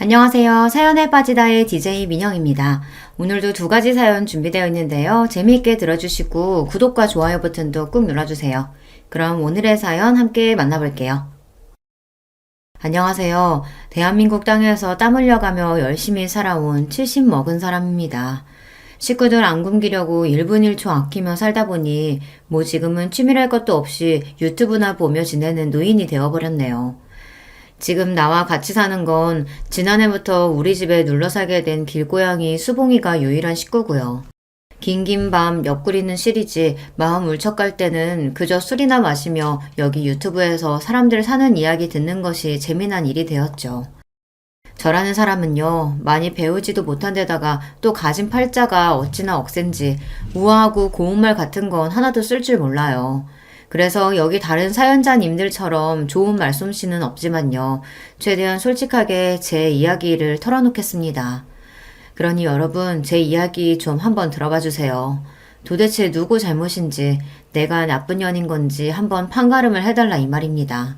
안녕하세요. 사연에 빠지다의 DJ 민영입니다. 오늘도 두 가지 사연 준비되어 있는데요. 재미있게 들어주시고 구독과 좋아요 버튼도 꾹 눌러주세요. 그럼 오늘의 사연 함께 만나볼게요. 안녕하세요. 대한민국 땅에서 땀 흘려가며 열심히 살아온 70 먹은 사람입니다. 식구들 안 굶기려고 1분 1초 아끼며 살다 보니 지금은 취미랄 것도 없이 유튜브나 보며 지내는 노인이 되어버렸네요. 지금 나와 같이 사는 건 지난해부터 우리 집에 눌러 살게 된 길고양이 수봉이가 유일한 식구고요. 긴긴 밤 옆구리는 시리지 마음 울적할 때는 그저 술이나 마시며 여기 유튜브에서 사람들 사는 이야기 듣는 것이 재미난 일이 되었죠. 저라는 사람은요, 많이 배우지도 못한 데다가 또 가진 팔자가 어찌나 억센지 우아하고 고운말 같은 건 하나도 쓸 줄 몰라요. 그래서 여기 다른 사연자님들처럼 좋은 말솜씨는 없지만요. 최대한 솔직하게 제 이야기를 털어놓겠습니다. 그러니 여러분 제 이야기 좀 한번 들어봐 주세요. 도대체 누구 잘못인지 내가 나쁜 년인 건지 한번 판가름을 해달라 이 말입니다.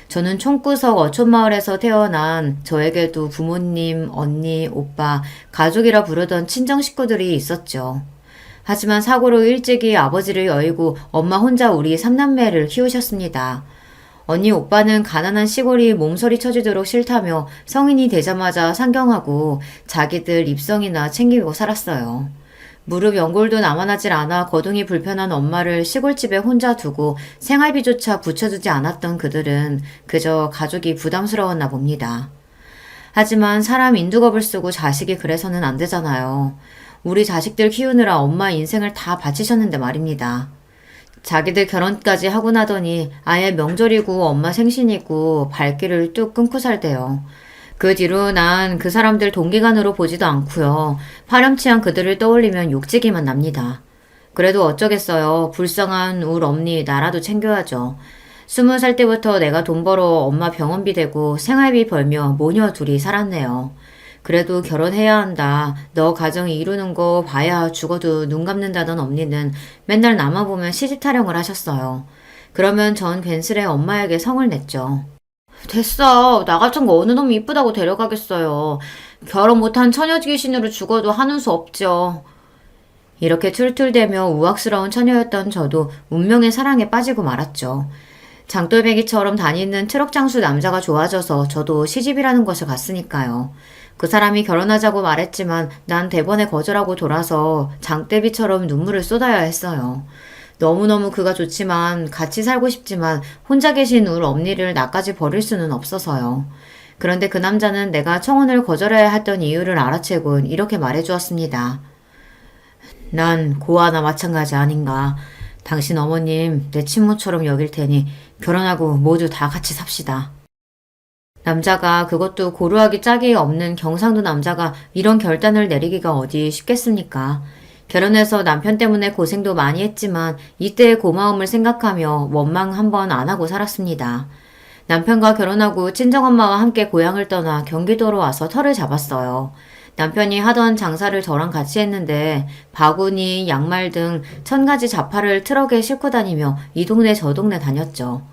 저는 총구석 어촌마을에서 태어난 저에게도 부모님, 언니, 오빠, 가족이라 부르던 친정 식구들이 있었죠. 하지만 사고로 일찍이 아버지를 여의고 엄마 혼자 우리 삼남매를 키우셨습니다. 언니 오빠는 가난한 시골이 몸서리 쳐지도록 싫다며 성인이 되자마자 상경하고 자기들 입성이나 챙기고 살았어요. 무릎 연골도 남아나질 않아 거동이 불편한 엄마를 시골집에 혼자 두고 생활비조차 붙여주지 않았던 그들은 그저 가족이 부담스러웠나 봅니다. 하지만 사람 인두겁을 쓰고 자식이 그래서는 안 되잖아요. 우리 자식들 키우느라 엄마 인생을 다 바치셨는데 말입니다. 자기들 결혼까지 하고 나더니 아예 명절이고 엄마 생신이고 발길을 뚝 끊고 살대요. 그 뒤로 난 그 사람들 동기간으로 보지도 않고요. 파렴치한 그들을 떠올리면 욕지기만 납니다. 그래도 어쩌겠어요. 불쌍한 울 엄니 나라도 챙겨야죠. 20살 때부터 내가 돈 벌어 엄마 병원비 대고 생활비 벌며 모녀 둘이 살았네요. 그래도 결혼해야 한다. 너 가정이 이루는 거 봐야 죽어도 눈 감는다던 엄니는 맨날 나만 보면 시집 타령을 하셨어요. 그러면 전 괜스레 엄마에게 성을 냈죠. 됐어. 나 같은 거 어느 놈이 이쁘다고 데려가겠어요. 결혼 못한 처녀 귀신으로 죽어도 하는 수 없죠. 이렇게 툴툴대며 우악스러운 처녀였던 저도 운명의 사랑에 빠지고 말았죠. 장돌배기처럼 다니는 트럭 장수 남자가 좋아져서 저도 시집이라는 것을 갔으니까요. 그 사람이 결혼하자고 말했지만 난 대번에 거절하고 돌아서 장대비처럼 눈물을 쏟아야 했어요. 너무너무 그가 좋지만 같이 살고 싶지만 혼자 계신 울 엄니를 나까지 버릴 수는 없어서요. 그런데 그 남자는 내가 청혼을 거절해야 했던 이유를 알아채곤 이렇게 말해주었습니다. 난 고아나 마찬가지 아닌가. 당신 어머님 내 친모처럼 여길 테니 결혼하고 모두 다 같이 삽시다. 남자가 그것도 고루하기 짝이 없는 경상도 남자가 이런 결단을 내리기가 어디 쉽겠습니까? 결혼해서 남편 때문에 고생도 많이 했지만 이때의 고마움을 생각하며 원망 한번 안 하고 살았습니다. 남편과 결혼하고 친정엄마와 함께 고향을 떠나 경기도로 와서 터를 잡았어요. 남편이 하던 장사를 저랑 같이 했는데 바구니, 양말 등 1000가지 잡화를 트럭에 싣고 다니며 이 동네 저 동네 다녔죠.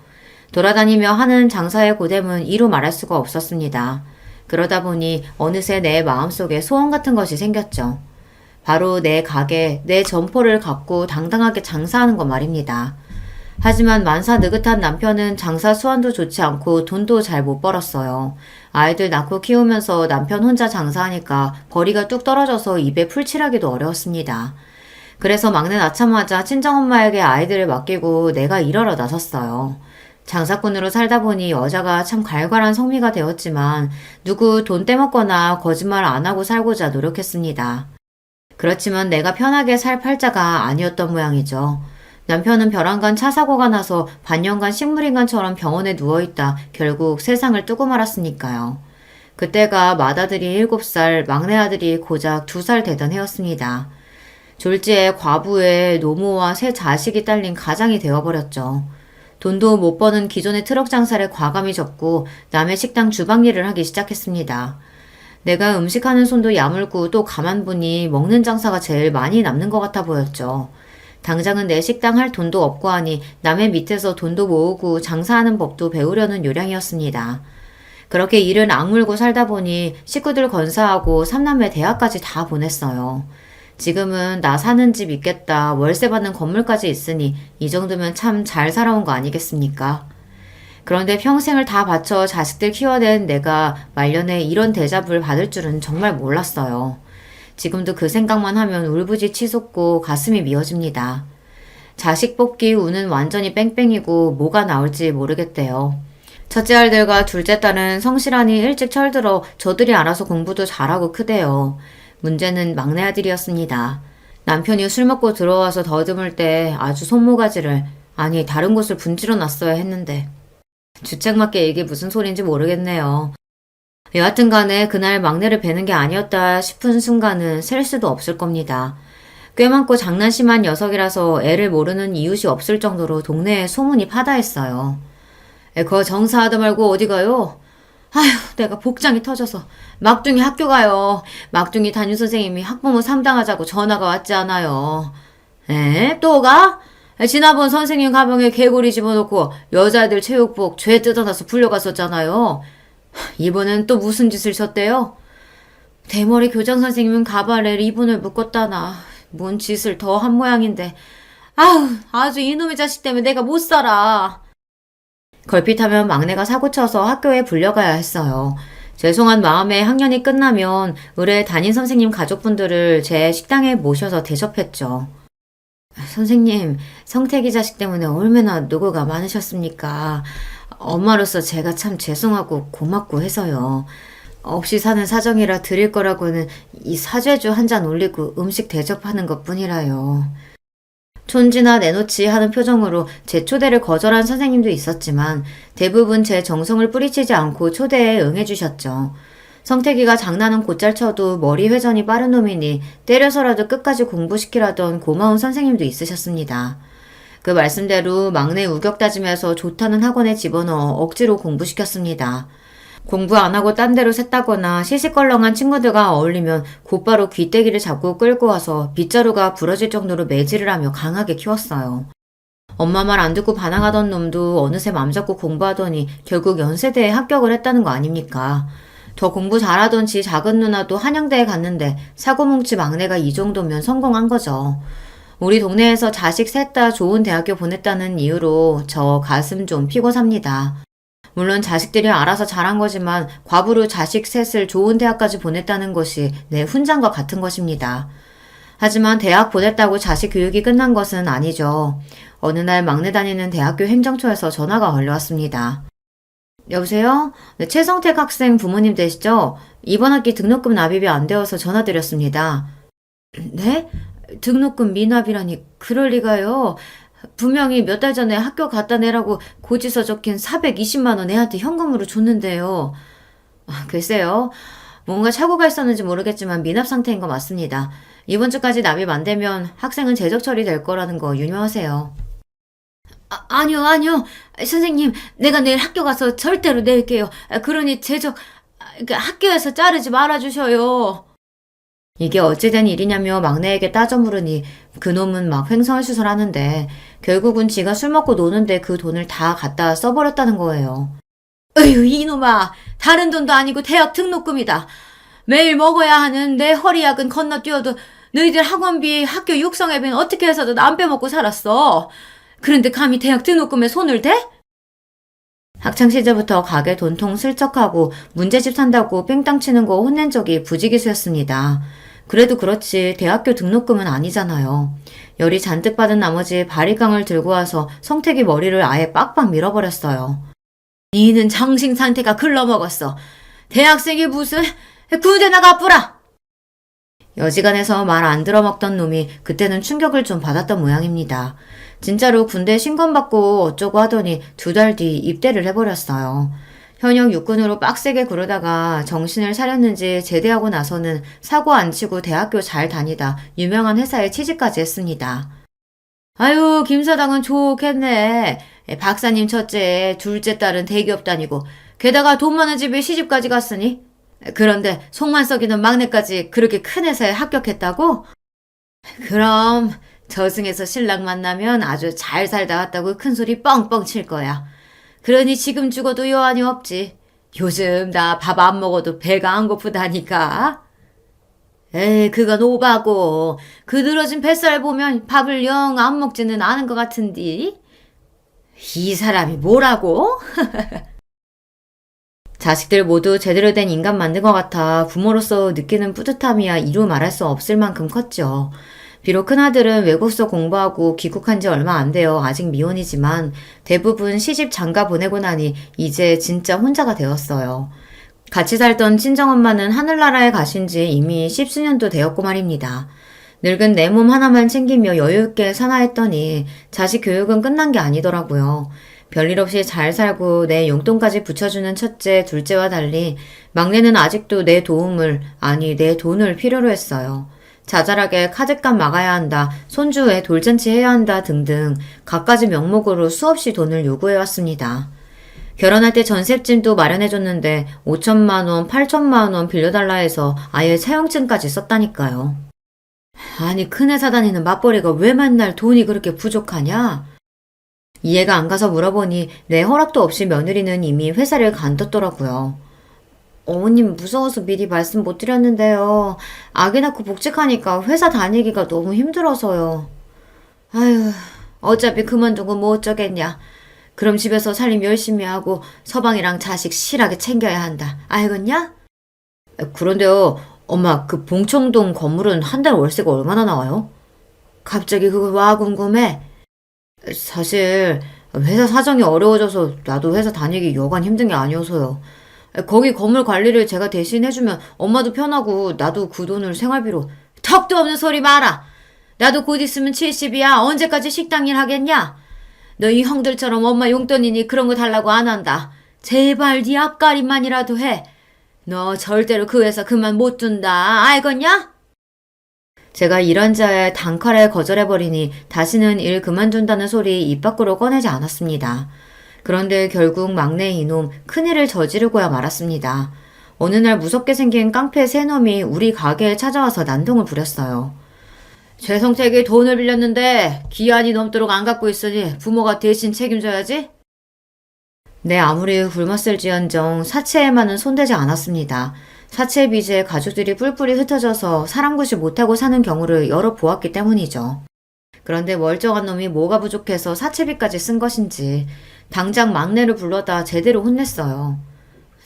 돌아다니며 하는 장사의 고됨은 이루 말할 수가 없었습니다. 그러다 보니 어느새 내 마음속에 소원 같은 것이 생겼죠. 바로 내 가게, 내 점포를 갖고 당당하게 장사하는 것 말입니다. 하지만 만사 느긋한 남편은 장사 수완도 좋지 않고 돈도 잘 못 벌었어요. 아이들 낳고 키우면서 남편 혼자 장사하니까 벌이가 뚝 떨어져서 입에 풀칠하기도 어려웠습니다. 그래서 막내 낳자마자 친정엄마에게 아이들을 맡기고 내가 일하러 나섰어요. 장사꾼으로 살다 보니 여자가 참 갈갈한 성미가 되었지만 누구 돈 떼먹거나 거짓말 안 하고 살고자 노력했습니다. 그렇지만 내가 편하게 살 팔자가 아니었던 모양이죠. 남편은 벼랑간 차 사고가 나서 반년간 식물인간처럼 병원에 누워있다 결국 세상을 뜨고 말았으니까요. 그때가 맏아들이 7살, 막내 아들이 고작 2살 되던 해였습니다. 졸지에 과부에 노모와 세 자식이 딸린 가장이 되어버렸죠. 돈도 못 버는 기존의 트럭 장사를 과감히 접고 남의 식당 주방 일을 하기 시작했습니다. 내가 음식하는 손도 야물고 또 가만 보니 먹는 장사가 제일 많이 남는 것 같아 보였죠. 당장은 내 식당 할 돈도 없고 하니 남의 밑에서 돈도 모으고 장사하는 법도 배우려는 요량이었습니다. 그렇게 일은 악물고 살다 보니 식구들 건사하고 삼남매 대학까지 다 보냈어요. 지금은 나 사는 집 있겠다, 월세 받는 건물까지 있으니 이 정도면 참 잘 살아온 거 아니겠습니까? 그런데 평생을 다 바쳐 자식들 키워낸 내가 말년에 이런 대접을 받을 줄은 정말 몰랐어요. 지금도 그 생각만 하면 울부짖 치솟고 가슴이 미어집니다. 자식 뽑기 운은 완전히 뺑뺑이고 뭐가 나올지 모르겠대요. 첫째 아들과 둘째 딸은 성실하니 일찍 철들어 저들이 알아서 공부도 잘하고 크대요. 문제는 막내 아들이었습니다. 남편이 술 먹고 들어와서 더듬을 때 아주 손모가지를, 아니 다른 곳을 분질러 놨어야 했는데. 주책맞게 이게 무슨 소린지 모르겠네요. 여하튼 간에 그날 막내를 뵈는 게 아니었다 싶은 순간은 셀 수도 없을 겁니다. 꽤 많고 장난심한 녀석이라서 애를 모르는 이웃이 없을 정도로 동네에 소문이 파다했어요. 거 정사하다 말고 어디 가요? 아휴, 내가 복장이 터져서 막둥이 학교 가요. 막둥이 담임선생님이 학부모 상담하자고 전화가 왔지 않아요. 에? 또 가? 지난번 선생님 가방에 개구리 집어넣고 여자애들 체육복 죄 뜯어놔서 불려갔었잖아요. 이번엔 또 무슨 짓을 졌대요? 대머리 교장선생님은 가발에 리본을 묶었다나 뭔 짓을 더 한 모양인데 아우 아주 이놈의 자식 때문에 내가 못 살아. 걸핏하면 막내가 사고쳐서 학교에 불려가야 했어요. 죄송한 마음에 학년이 끝나면 의뢰 담임선생님 가족분들을 제 식당에 모셔서 대접했죠. 선생님, 성태기 자식 때문에 얼마나 노고가 많으셨습니까? 엄마로서 제가 참 죄송하고 고맙고 해서요. 없이 사는 사정이라 드릴 거라고는 이 사죄주 한 잔 올리고 음식 대접하는 것 뿐이라요. 촌지나 내놓지 하는 표정으로 제 초대를 거절한 선생님도 있었지만 대부분 제 정성을 뿌리치지 않고 초대에 응해주셨죠. 성태기가 장난은 곧잘 쳐도 머리 회전이 빠른 놈이니 때려서라도 끝까지 공부시키라던 고마운 선생님도 있으셨습니다. 그 말씀대로 막내 우격 다짐해서 좋다는 학원에 집어넣어 억지로 공부시켰습니다. 공부 안 하고 딴 데로 샜다거나 시시껄렁한 친구들과 어울리면 곧바로 귀때기를 잡고 끌고 와서 빗자루가 부러질 정도로 매질을 하며 강하게 키웠어요. 엄마 말 안 듣고 반항하던 놈도 어느새 맘 잡고 공부하더니 결국 연세대에 합격을 했다는 거 아닙니까? 더 공부 잘하던 지 작은 누나도 한양대에 갔는데 사고뭉치 막내가 이 정도면 성공한 거죠. 우리 동네에서 자식 셋 다 좋은 대학교 보냈다는 이유로 저 가슴 좀 피고 삽니다. 물론 자식들이 알아서 잘한 거지만 과부로 자식 셋을 좋은 대학까지 보냈다는 것이 내 훈장과 같은 것입니다. 하지만 대학 보냈다고 자식 교육이 끝난 것은 아니죠. 어느 날 막내 다니는 대학교 행정처에서 전화가 걸려왔습니다. 여보세요? 네, 최성택 학생 부모님 되시죠? 이번 학기 등록금 납입이 안 되어서 전화드렸습니다. 네? 등록금 미납이라니 그럴 리가요. 분명히 몇 달 전에 학교 갖다 내라고 고지서 적힌 420만 원 애한테 현금으로 줬는데요. 글쎄요. 뭔가 착오가 있었는지 모르겠지만 미납 상태인 거 맞습니다. 이번 주까지 납입 안 되면 학생은 재적 처리될 거라는 거 유념하세요. 아니요. 선생님, 내가 내일 학교 가서 절대로 낼게요. 그러니 학교에서 자르지 말아주셔요. 이게 어찌된 일이냐며 막내에게 따져 물으니 그놈은 막 횡설수설 하는데 결국은 지가 술 먹고 노는데 그 돈을 다 갖다 써버렸다는 거예요. 어휴, 이놈아. 다른 돈도 아니고 대학 등록금이다. 매일 먹어야 하는 내 허리약은 건너뛰어도 너희들 학원비, 학교 육성회비는 어떻게 해서든 안 빼먹고 살았어. 그런데 감히 대학 등록금에 손을 대? 학창시절부터 가게 돈통 슬쩍하고 문제집 산다고 뺑땅 치는 거 혼낸 적이 부지기수였습니다. 그래도 그렇지 대학교 등록금은 아니잖아요. 열이 잔뜩 받은 나머지 바리깡을 들고 와서 성택이 머리를 아예 빡빡 밀어버렸어요. 니는 정신 상태가 글러먹었어. 대학생이 무슨 군대 나가 뿌라. 여지간해서 말 안 들어먹던 놈이 그때는 충격을 좀 받았던 모양입니다. 진짜로 군대 신검받고 어쩌고 하더니 2달 뒤 입대를 해버렸어요. 현역 육군으로 빡세게 구르다가 정신을 차렸는지 제대하고 나서는 사고 안 치고 대학교 잘 다니다 유명한 회사에 취직까지 했습니다. 아유, 김사장은 좋겠네. 박사님 첫째, 둘째 딸은 대기업 다니고 게다가 돈 많은 집에 시집까지 갔으니. 그런데 속만 썩이는 막내까지 그렇게 큰 회사에 합격했다고? 그럼 저승에서 신랑 만나면 아주 잘 살다 왔다고 큰 소리 뻥뻥 칠 거야. 그러니 지금 죽어도 여한이 없지. 요즘 나 밥 안 먹어도 배가 안 고프다니까. 에이, 그건 오바고. 그 늘어진 뱃살 보면 밥을 영 안 먹지는 않은 것 같은디. 이 사람이 뭐라고? 자식들 모두 제대로 된 인간 만든 것 같아 부모로서 느끼는 뿌듯함이야 이루 말할 수 없을 만큼 컸죠. 비록 큰아들은 외국서 공부하고 귀국한 지 얼마 안 돼요. 아직 미혼이지만 대부분 시집 장가 보내고 나니 이제 진짜 혼자가 되었어요. 같이 살던 친정엄마는 하늘나라에 가신 지 이미 십수년도 되었고 말입니다. 늙은 내 몸 하나만 챙기며 여유있게 사나 했더니 자식 교육은 끝난 게 아니더라고요. 별일 없이 잘 살고 내 용돈까지 붙여주는 첫째, 둘째와 달리 막내는 아직도 내 도움을, 아니 내 돈을 필요로 했어요. 자잘하게 카드값 막아야 한다, 손주에 돌잔치 해야 한다 등등 갖가지 명목으로 수없이 돈을 요구해왔습니다. 결혼할 때 전셋집도 마련해줬는데 5천만 원, 8천만 원 빌려달라 해서 아예 차용증까지 썼다니까요. 아니 큰 회사 다니는 맞벌이가 왜 맨날 돈이 그렇게 부족하냐? 이해가 안 가서 물어보니 내 허락도 없이 며느리는 이미 회사를 간뒀더라고요. 어머님 무서워서 미리 말씀 못 드렸는데요. 아기 낳고 복직하니까 회사 다니기가 너무 힘들어서요. 아휴, 어차피 그만두고 뭐 어쩌겠냐. 그럼 집에서 살림 열심히 하고 서방이랑 자식 실하게 챙겨야 한다. 알겠냐? 그런데요, 엄마 그 봉청동 건물은 한 달 월세가 얼마나 나와요? 갑자기 그거 와 궁금해? 사실 회사 사정이 어려워져서 나도 회사 다니기 여간 힘든 게 아니어서요. 거기 건물 관리를 제가 대신 해주면 엄마도 편하고 나도 그 돈을 생활비로. 턱도 없는 소리 마라. 나도 곧 있으면 70이야. 언제까지 식당 일 하겠냐? 너희 형들처럼 엄마 용돈이니 그런 거 달라고 안 한다. 제발 네 앞가림만이라도 해. 너 절대로 그 회사 그만 못 둔다. 알겠냐? 제가 이런저런 단칼에 거절해버리니 다시는 일 그만둔다는 소리 입 밖으로 꺼내지 않았습니다. 그런데 결국 막내 이놈 큰일을 저지르고야 말았습니다. 어느 날 무섭게 생긴 깡패 세 놈이 우리 가게에 찾아와서 난동을 부렸어요. 최성택이 돈을 빌렸는데 기한이 넘도록 안 갚고 있으니 부모가 대신 책임져야지. 네, 아무리 굶었을지언정 사채에만은 손대지 않았습니다. 사채 빚에 가족들이 뿔뿔이 흩어져서 사람 구실 못하고 사는 경우를 여러 보았기 때문이죠. 그런데 멀쩡한 놈이 뭐가 부족해서 사채비까지 쓴 것인지 당장 막내를 불러다 제대로 혼냈어요.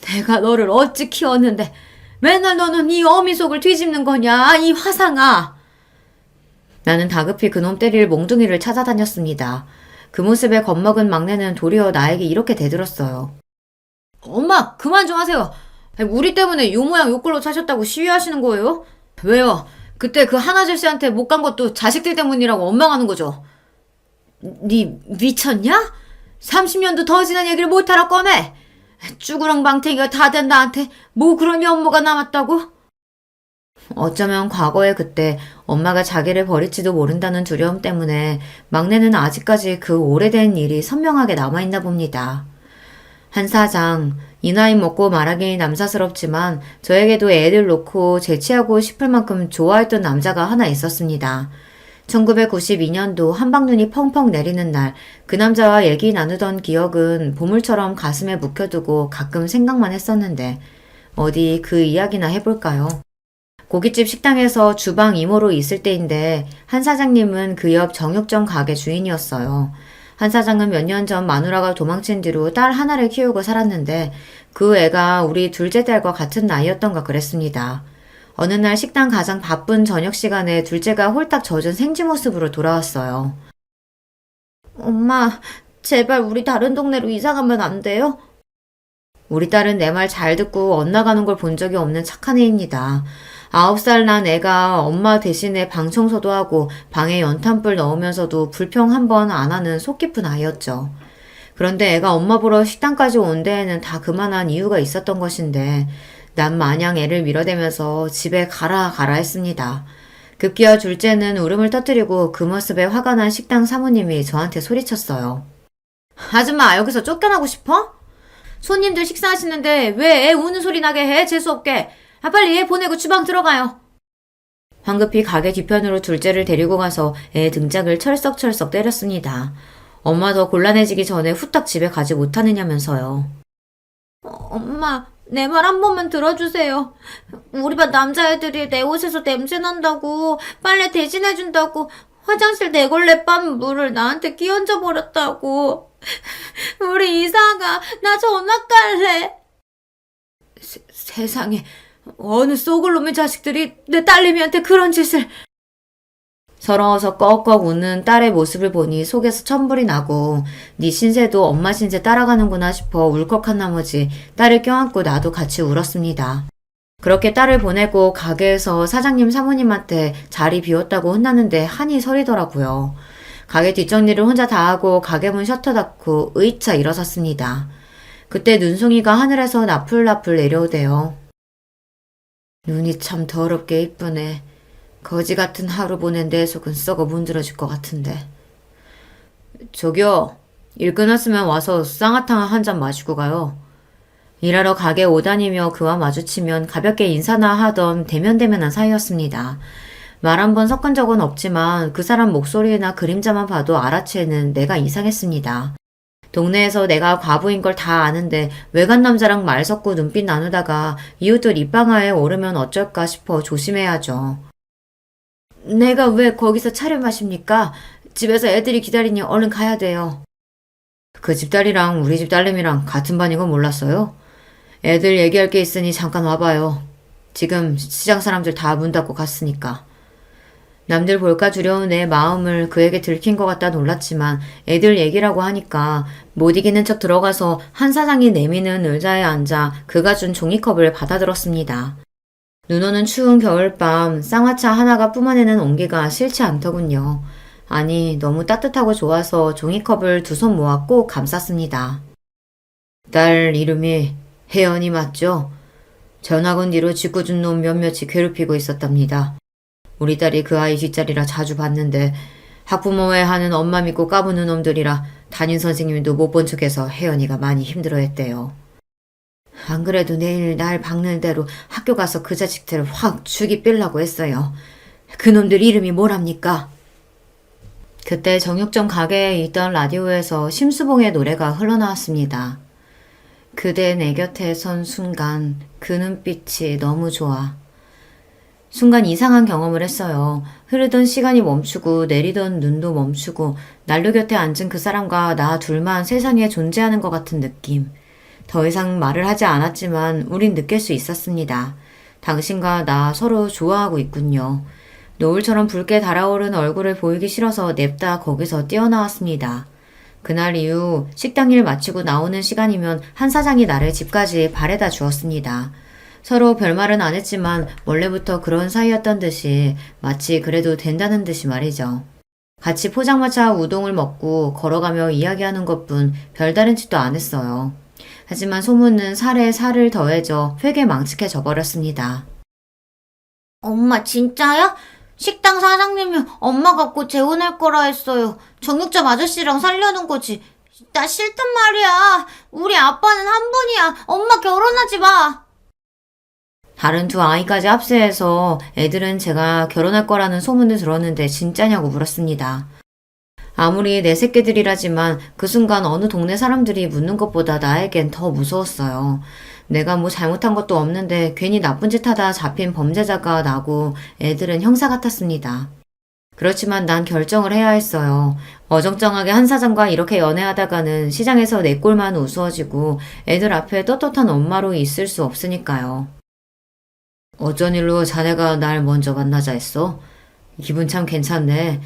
내가 너를 어찌 키웠는데 맨날 너는 이 어미 속을 뒤집는 거냐, 이 화상아. 나는 다급히 그놈 때릴 몽둥이를 찾아다녔습니다. 그 모습에 겁먹은 막내는 도리어 나에게 이렇게 대들었어요. 엄마 그만 좀 하세요. 우리 때문에 요 모양 요 꼴로 사셨다고 시위하시는 거예요? 왜요? 그때 그 한 아저씨한테 못 간 것도 자식들 때문이라고 원망하는 거죠. 니 미쳤냐? 30년도 더 지난 얘기를 못하라 꺼내. 쭈구렁 방태기가 다 된 나한테 뭐 그런 연모가 남았다고? 어쩌면 과거에 그때 엄마가 자기를 버릴지도 모른다는 두려움 때문에 막내는 아직까지 그 오래된 일이 선명하게 남아있나 봅니다. 한 사장, 이 나이 먹고 말하기 남사스럽지만 저에게도 애를 놓고 재치하고 싶을 만큼 좋아했던 남자가 하나 있었습니다. 1992년도 한방눈이 펑펑 내리는 날 그 남자와 얘기 나누던 기억은 보물처럼 가슴에 묵혀두고 가끔 생각만 했었는데 어디 그 이야기나 해볼까요? 고깃집 식당에서 주방 이모로 있을 때인데 한 사장님은 그 옆 정육점 가게 주인이었어요. 한 사장은 몇 년 전 마누라가 도망친 뒤로 딸 하나를 키우고 살았는데 그 애가 우리 둘째 딸과 같은 나이였던가 그랬습니다. 어느 날 식당 가장 바쁜 저녁 시간에 둘째가 홀딱 젖은 생쥐 모습으로 돌아왔어요. 엄마, 제발 우리 다른 동네로 이사 가면 안 돼요? 우리 딸은 내 말 잘 듣고 엇나가는 걸 본 적이 없는 착한 애입니다. 9살 난 애가 엄마 대신에 방 청소도 하고 방에 연탄불 넣으면서도 불평 한 번 안 하는 속 깊은 아이였죠. 그런데 애가 엄마 보러 식당까지 온 데에는 다 그만한 이유가 있었던 것인데 난 마냥 애를 밀어대면서 집에 가라 했습니다. 급기야 둘째는 울음을 터뜨리고 그 모습에 화가 난 식당 사모님이 저한테 소리쳤어요. 아줌마 여기서 쫓겨나고 싶어? 손님들 식사하시는데 왜 애 우는 소리 나게 해? 재수없게. 빨리 애 보내고 주방 들어가요. 황급히 가게 뒤편으로 둘째를 데리고 가서 애 등짝을 철썩철썩 때렸습니다. 엄마 더 곤란해지기 전에 후딱 집에 가지 못하느냐면서요. 엄마, 내 말 한 번만 들어주세요. 우리 반 남자애들이 내 옷에서 냄새 난다고, 빨래 대신해준다고, 화장실 내걸레 빤 물을 나한테 끼얹어 버렸다고. 우리 이사가 나 전학 갈래. 세상에, 어느 쏘글 놈의 자식들이 내 딸내미한테 그런 짓을. 서러워서 꺽꺽 웃는 딸의 모습을 보니 속에서 천불이 나고 네 신세도 엄마 신세 따라가는구나 싶어 울컥한 나머지 딸을 껴안고 나도 같이 울었습니다. 그렇게 딸을 보내고 가게에서 사장님 사모님한테 자리 비웠다고 혼났는데 한이 서리더라고요. 가게 뒷정리를 혼자 다 하고 가게 문 셔터 닫고 의차 일어섰습니다. 그때 눈송이가 하늘에서 나풀나풀 내려오대요. 눈이 참 더럽게 이쁘네. 거지 같은 하루 보낸 내 속은 썩어 문드러질 것 같은데. 저기요. 일 끝났으면 와서 쌍화탕 한 잔 마시고 가요. 일하러 가게 오다니며 그와 마주치면 가볍게 인사나 하던 대면대면한 사이였습니다. 말 한 번 섞은 적은 없지만 그 사람 목소리나 그림자만 봐도 알아채는 내가 이상했습니다. 동네에서 내가 과부인 걸 다 아는데 외간 남자랑 말 섞고 눈빛 나누다가 이웃들 입방아에 오르면 어쩔까 싶어 조심해야죠. 내가 왜 거기서 차를 마십니까? 집에서 애들이 기다리니 얼른 가야 돼요. 그 집딸이랑 우리 집 딸내미랑 같은 반인 건 몰랐어요? 애들 얘기할 게 있으니 잠깐 와봐요. 지금 시장 사람들 다 문 닫고 갔으니까. 남들 볼까 두려운 내 마음을 그에게 들킨 것 같다 놀랐지만 애들 얘기라고 하니까 못 이기는 척 들어가서 한 사장이 내미는 의자에 앉아 그가 준 종이컵을 받아들었습니다. 눈 오는 추운 겨울밤 쌍화차 하나가 뿜어내는 온기가 싫지 않더군요. 아니 너무 따뜻하고 좋아서 종이컵을 두 손 모아 꼭 감쌌습니다. 딸 이름이 혜연이 맞죠? 전학 온 뒤로 짓궂은 놈 몇몇이 괴롭히고 있었답니다. 우리 딸이 그 아이 뒷자리라 자주 봤는데 학부모회 하는 엄마 믿고 까부는 놈들이라 담임 선생님도 못 본 척해서 혜연이가 많이 힘들어했대요. 안 그래도 내일 날 박는 대로 학교 가서 그 자식들을 확 죽이 삘라고 했어요. 그놈들 이름이 뭐랍니까? 그때 정육점 가게에 있던 라디오에서 심수봉의 노래가 흘러나왔습니다. 그대 내 곁에 선 순간 그 눈빛이 너무 좋아. 순간 이상한 경험을 했어요. 흐르던 시간이 멈추고 내리던 눈도 멈추고 난로 곁에 앉은 그 사람과 나 둘만 세상에 존재하는 것 같은 느낌. 더 이상 말을 하지 않았지만 우린 느낄 수 있었습니다. 당신과 나 서로 좋아하고 있군요. 노을처럼 붉게 달아오른 얼굴을 보이기 싫어서 냅다 거기서 뛰어나왔습니다. 그날 이후 식당 일 마치고 나오는 시간이면 한 사장이 나를 집까지 바래다 주었습니다. 서로 별말은 안 했지만 원래부터 그런 사이였던 듯이 마치 그래도 된다는 듯이 말이죠. 같이 포장마차 우동을 먹고 걸어가며 이야기하는 것뿐 별다른 짓도 안 했어요. 하지만 소문은 살에 살을 더해져 회개망측해져 버렸습니다. 엄마 진짜야? 식당 사장님이 엄마 갖고 재혼할 거라 했어요. 정육점 아저씨랑 살려는 거지. 나 싫단 말이야. 우리 아빠는 한 분이야. 엄마 결혼하지 마. 다른 두 아이까지 합세해서 애들은 제가 결혼할 거라는 소문을 들었는데 진짜냐고 물었습니다. 아무리 내 새끼들이라지만 그 순간 어느 동네 사람들이 묻는 것보다 나에겐 더 무서웠어요. 내가 뭐 잘못한 것도 없는데 괜히 나쁜 짓 하다 잡힌 범죄자가 나고 애들은 형사 같았습니다. 그렇지만 난 결정을 해야 했어요. 어정쩡하게 한 사장과 이렇게 연애하다가는 시장에서 내 꼴만 우스워지고 애들 앞에 떳떳한 엄마로 있을 수 없으니까요. 어쩐 일로 자네가 날 먼저 만나자 했어? 기분 참 괜찮네.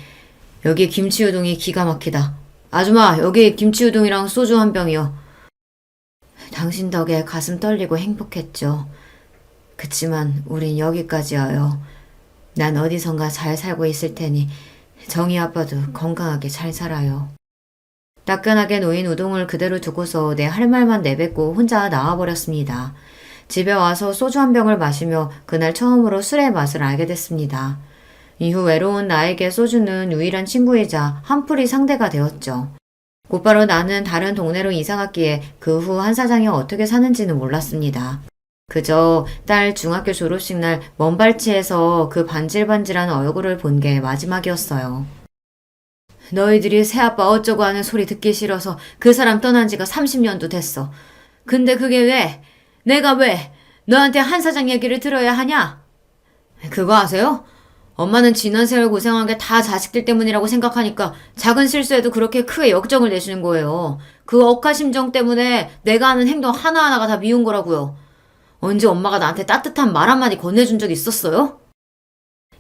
여기 김치우동이 기가 막히다. 아줌마, 여기 김치우동이랑 소주 한 병이요. 당신 덕에 가슴 떨리고 행복했죠. 그치만 우린 여기까지여요. 난 어디선가 잘 살고 있을 테니 정희 아빠도 건강하게 잘 살아요. 따끈하게 놓인 우동을 그대로 두고서 내 할 말만 내뱉고 혼자 나와버렸습니다. 집에 와서 소주 한 병을 마시며 그날 처음으로 술의 맛을 알게 됐습니다. 이후 외로운 나에게 소주는 유일한 친구이자 한풀이 상대가 되었죠. 곧바로 나는 다른 동네로 이사 갔기에 그 후 한 사장이 어떻게 사는지는 몰랐습니다. 그저 딸 중학교 졸업식 날 먼발치에서 그 반질반질한 얼굴을 본 게 마지막이었어요. 너희들이 새아빠 어쩌고 하는 소리 듣기 싫어서 그 사람 떠난 지가 30년도 됐어. 근데 그게 왜? 내가 왜 너한테 한 사장 얘기를 들어야 하냐? 그거 아세요? 엄마는 지난 세월 고생한 게 다 자식들 때문이라고 생각하니까 작은 실수에도 그렇게 크게 역정을 내시는 거예요. 그 억하심정 때문에 내가 하는 행동 하나하나가 다 미운 거라고요. 언제 엄마가 나한테 따뜻한 말 한마디 건네준 적 있었어요?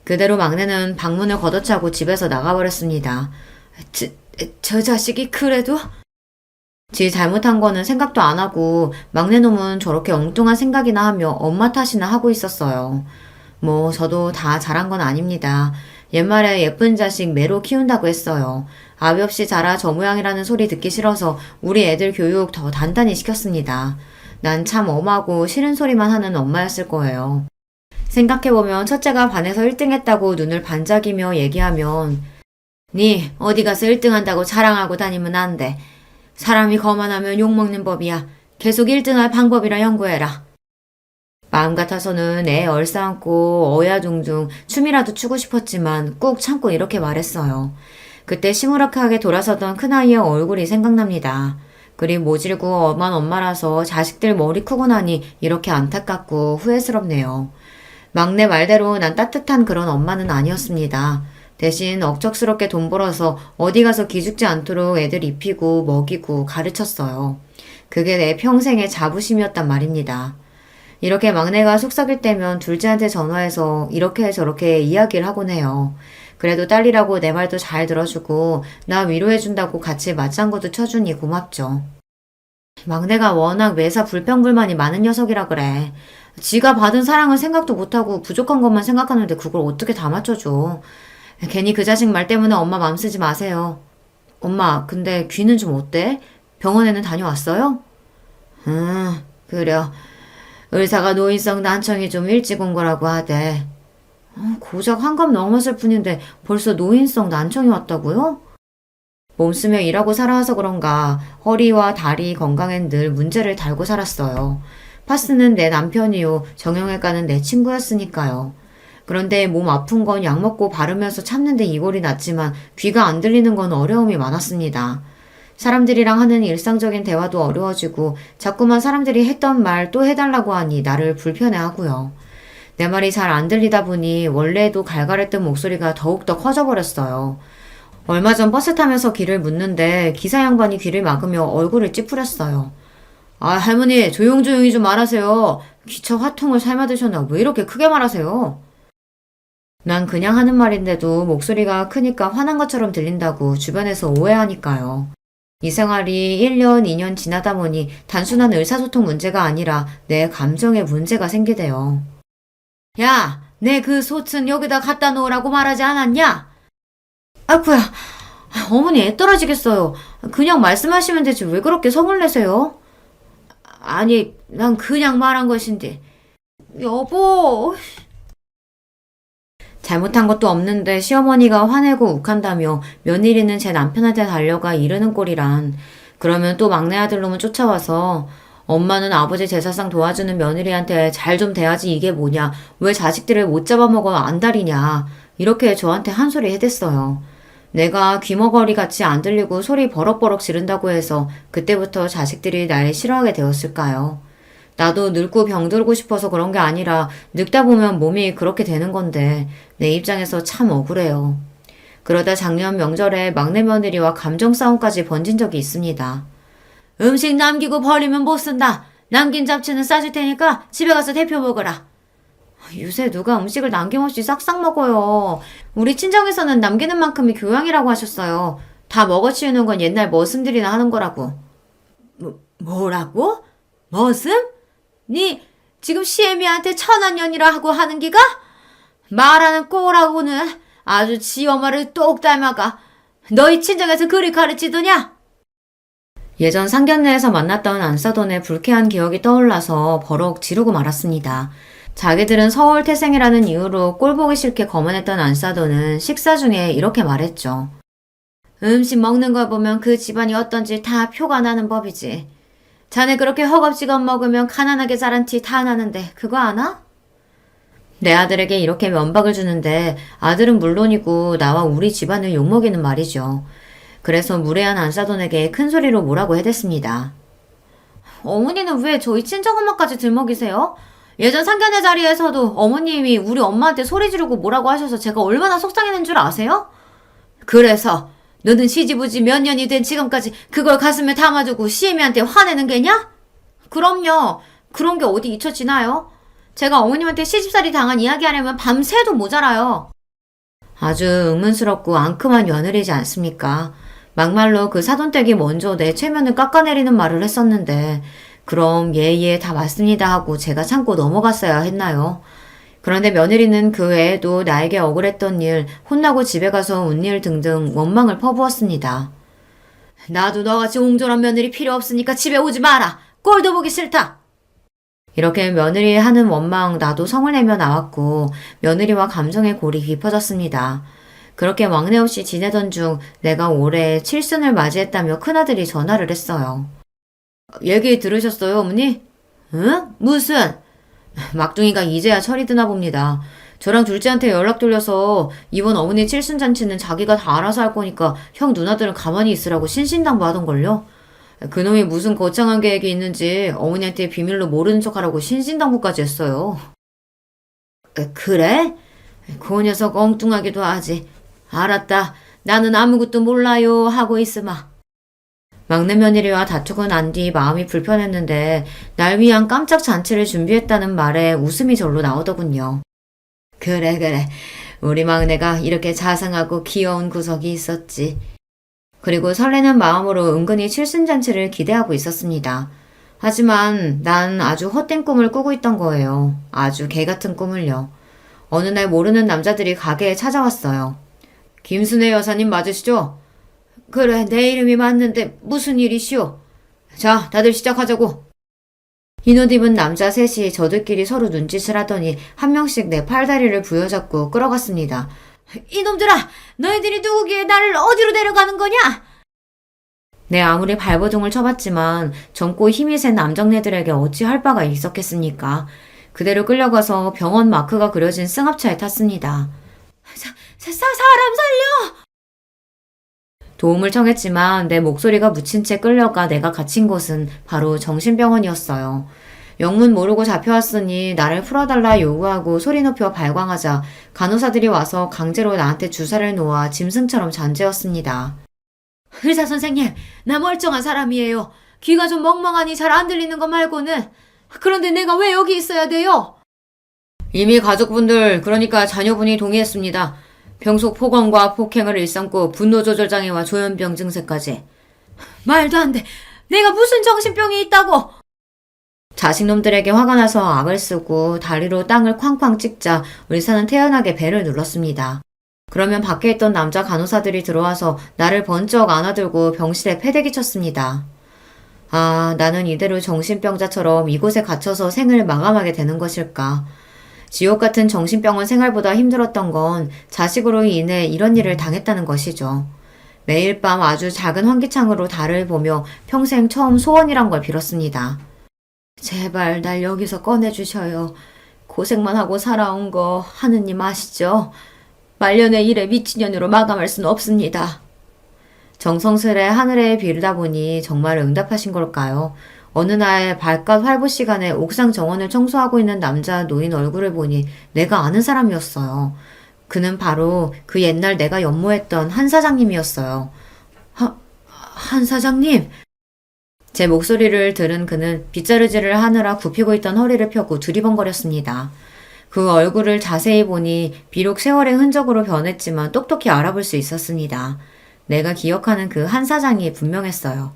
그대로 막내는 방문을 걷어차고 집에서 나가버렸습니다. 저 자식이 그래도? 지 잘못한 거는 생각도 안 하고 막내놈은 저렇게 엉뚱한 생각이나 하며 엄마 탓이나 하고 있었어요. 뭐 저도 다 잘한 건 아닙니다. 옛말에 예쁜 자식 매로 키운다고 했어요. 아비 없이 자라 저 모양이라는 소리 듣기 싫어서 우리 애들 교육 더 단단히 시켰습니다. 난 참 엄하고 싫은 소리만 하는 엄마였을 거예요. 생각해보면 첫째가 반에서 1등 했다고 눈을 반짝이며 얘기하면 니 어디 가서 1등 한다고 자랑하고 다니면 안 돼. 사람이 거만하면 욕먹는 법이야. 계속 1등할 방법이라 연구해라. 마음 같아서는 애 얼싸안고 어야둥둥 춤이라도 추고 싶었지만 꾹 참고 이렇게 말했어요. 그때 시무룩하게 돌아서던 큰아이의 얼굴이 생각납니다. 그리 모질고 엄한 엄마라서 자식들 머리 크고 나니 이렇게 안타깝고 후회스럽네요. 막내 말대로 난 따뜻한 그런 엄마는 아니었습니다. 대신 억척스럽게 돈 벌어서 어디 가서 기죽지 않도록 애들 입히고 먹이고 가르쳤어요. 그게 내 평생의 자부심이었단 말입니다. 이렇게 막내가 속삭일 때면 둘째한테 전화해서 이렇게 저렇게 이야기를 하곤 해요. 그래도 딸이라고 내 말도 잘 들어주고 나 위로해준다고 같이 맞장구도 쳐주니 고맙죠. 막내가 워낙 매사 불평불만이 많은 녀석이라 그래. 지가 받은 사랑은 생각도 못하고 부족한 것만 생각하는데 그걸 어떻게 다 맞춰줘. 괜히 그 자식 말 때문에 엄마 맘 쓰지 마세요. 엄마, 근데 귀는 좀 어때? 병원에는 다녀왔어요? 그래. 의사가 노인성 난청이 좀 일찍 온 거라고 하대. 고작 환갑 넘었을 뿐인데 벌써 노인성 난청이 왔다고요? 몸쓰며 일하고 살아와서 그런가 허리와 다리 건강엔 늘 문제를 달고 살았어요. 파스는 내 남편이요. 정형외과는 내 친구였으니까요. 그런데 몸 아픈 건 약 먹고 바르면서 참는데 이골이 났지만 귀가 안 들리는 건 어려움이 많았습니다. 사람들이랑 하는 일상적인 대화도 어려워지고 자꾸만 사람들이 했던 말 또 해달라고 하니 나를 불편해하고요. 내 말이 잘 안 들리다 보니 원래도 갈갈했던 목소리가 더욱더 커져버렸어요. 얼마 전 버스 타면서 귀를 묻는데 기사 양반이 귀를 막으며 얼굴을 찌푸렸어요. 아, 할머니 조용조용히 좀 말하세요. 귀처 화통을 삶아드셨나 왜 이렇게 크게 말하세요? 난 그냥 하는 말인데도 목소리가 크니까 화난 것처럼 들린다고 주변에서 오해하니까요. 이 생활이 1년, 2년 지나다 보니 단순한 의사소통 문제가 아니라 내 감정에 문제가 생기대요. 야, 내 그 소튼 여기다 갖다 놓으라고 말하지 않았냐? 아이쿠야, 어머니 애 떨어지겠어요. 그냥 말씀하시면 되지 왜 그렇게 성을 내세요? 아니, 난 그냥 말한 것인데. 여보. 잘못한 것도 없는데 시어머니가 화내고 욱한다며 며느리는 제 남편한테 달려가 이르는 꼴이란. 그러면 또 막내 아들놈은 쫓아와서 엄마는 아버지 제사상 도와주는 며느리한테 잘 좀 대하지 이게 뭐냐. 왜 자식들을 못 잡아먹어 안달이냐. 이렇게 저한테 한 소리 해댔어요. 내가 귀머거리 같이 안 들리고 소리 버럭버럭 지른다고 해서 그때부터 자식들이 날 싫어하게 되었을까요? 나도 늙고 병들고 싶어서 그런 게 아니라 늙다 보면 몸이 그렇게 되는 건데 내 입장에서 참 억울해요. 그러다 작년 명절에 막내 며느리와 감정 싸움까지 번진 적이 있습니다. 음식 남기고 버리면 못 쓴다. 남긴 잡채는 싸줄 테니까 집에 가서 데펴 먹어라. 요새 누가 음식을 남김없이 싹싹 먹어요. 우리 친정에서는 남기는 만큼이 교양이라고 하셨어요. 다 먹어치우는 건 옛날 머슴들이나 하는 거라고. 뭐라고? 머슴? 니 지금 시애미한테 천한년이라 하고 하는 기가? 말하는 꼬라고는 아주 지 엄마를 똑 닮아가. 너희 친정에서 그리 가르치더냐? 예전 상견례에서 만났던 안사돈의 불쾌한 기억이 떠올라서 버럭 지르고 말았습니다. 자기들은 서울 태생이라는 이유로 꼴보기 싫게 거만했던 안사돈은 식사 중에 이렇게 말했죠. 음식 먹는 걸 보면 그 집안이 어떤지 다 표가 나는 법이지. 자네 그렇게 허겁지겁 먹으면 가난하게 자란 티 다 나는데 그거 아나? 내 아들에게 이렇게 면박을 주는데 아들은 물론이고 나와 우리 집안을 욕먹이는 말이죠. 그래서 무례한 안사돈에게 큰 소리로 뭐라고 해댔습니다. 어머니는 왜 저희 친정엄마까지 들먹이세요? 예전 상견례 자리에서도 어머님이 우리 엄마한테 소리 지르고 뭐라고 하셔서 제가 얼마나 속상했는 줄 아세요? 그래서 너는 시집오지 몇 년이 된 지금까지 그걸 가슴에 담아두고 시애미한테 화내는 게냐? 그럼요. 그런 게 어디 잊혀지나요? 제가 어머님한테 시집살이 당한 이야기 하려면 밤새도 모자라요. 아주 의문스럽고 앙큼한 며느리지 않습니까? 막말로 그 사돈댁이 먼저 내 체면을 깎아내리는 말을 했었는데 그럼 예예 다 맞습니다 하고 제가 참고 넘어갔어야 했나요? 그런데 며느리는 그 외에도 나에게 억울했던 일, 혼나고 집에 가서 운 일 등등 원망을 퍼부었습니다. 나도 너같이 옹졸한 며느리 필요 없으니까 집에 오지 마라. 꼴도 보기 싫다. 이렇게 며느리 하는 원망 나도 성을 내며 나왔고 며느리와 감정의 골이 깊어졌습니다. 그렇게 왕래 없이 지내던 중 내가 올해 칠순을 맞이했다며 큰아들이 전화를 했어요. 얘기 들으셨어요, 어머니? 응? 무슨? 막둥이가 이제야 철이 드나 봅니다. 저랑 둘째한테 연락 돌려서 이번 어머니 칠순잔치는 자기가 다 알아서 할 거니까 형 누나들은 가만히 있으라고 신신당부하던걸요? 그놈이 무슨 거창한 계획이 있는지 어머니한테 비밀로 모르는 척하라고 신신당부까지 했어요. 그래? 그 녀석 엉뚱하기도 하지. 알았다. 나는 아무것도 몰라요 하고 있으마. 막내 며느리와 다투고 난 뒤 마음이 불편했는데 날 위한 깜짝 잔치를 준비했다는 말에 웃음이 절로 나오더군요. 그래. 우리 막내가 이렇게 자상하고 귀여운 구석이 있었지. 그리고 설레는 마음으로 은근히 칠순잔치를 기대하고 있었습니다. 하지만 난 아주 헛된 꿈을 꾸고 있던 거예요. 아주 개같은 꿈을요. 어느 날 모르는 남자들이 가게에 찾아왔어요. 김순애 여사님 맞으시죠? 그래, 내 이름이 맞는데 무슨 일이시오? 자, 다들 시작하자고. 흰옷 입은 남자 셋이 저들끼리 서로 눈짓을 하더니 한 명씩 내 팔다리를 부여잡고 끌어갔습니다. 이놈들아! 너희들이 누구기에 나를 어디로 데려가는 거냐? 내 아무리 발버둥을 쳐봤지만 젊고 힘이 센 남정네들에게 어찌 할 바가 있었겠습니까? 그대로 끌려가서 병원 마크가 그려진 승합차에 탔습니다. 사람 살려! 도움을 청했지만 내 목소리가 묻힌 채 끌려가 내가 갇힌 곳은 바로 정신병원이었어요. 영문 모르고 잡혀왔으니 나를 풀어달라 요구하고 소리 높여 발광하자 간호사들이 와서 강제로 나한테 주사를 놓아 짐승처럼 잔재웠습니다. 의사 선생님, 나 멀쩡한 사람이에요. 귀가 좀 멍멍하니 잘 안 들리는 거 말고는. 그런데 내가 왜 여기 있어야 돼요? 이미 가족분들, 그러니까 자녀분이 동의했습니다. 병속 폭언과 폭행을 일삼고 분노조절장애와 조현병 증세까지. 말도 안 돼. 내가 무슨 정신병이 있다고. 자식놈들에게 화가 나서 악을 쓰고 다리로 땅을 쾅쾅 찍자 의사는 태연하게 배를 눌렀습니다. 그러면 밖에 있던 남자 간호사들이 들어와서 나를 번쩍 안아들고 병실에 패대기 쳤습니다. 아, 나는 이대로 정신병자처럼 이곳에 갇혀서 생을 마감하게 되는 것일까. 지옥 같은 정신병원 생활보다 힘들었던 건 자식으로 인해 이런 일을 당했다는 것이죠. 매일 밤 아주 작은 환기창으로 달을 보며 평생 처음 소원이란 걸 빌었습니다. 제발 날 여기서 꺼내주셔요. 고생만 하고 살아온 거 하느님 아시죠? 말년의 일에 미친년으로 마감할 수는 없습니다. 정성스레 하늘에 비르다 보니 정말 응답하신 걸까요? 어느 날 발갓 활보 시간에 옥상 정원을 청소하고 있는 남자 노인 얼굴을 보니 내가 아는 사람이었어요. 그는 바로 그 옛날 내가 연모했던 한 사장님이었어요. 한 사장님? 제 목소리를 들은 그는 빗자루질을 하느라 굽히고 있던 허리를 펴고 두리번거렸습니다. 그 얼굴을 자세히 보니 비록 세월의 흔적으로 변했지만 똑똑히 알아볼 수 있었습니다. 내가 기억하는 그 한 사장이 분명했어요.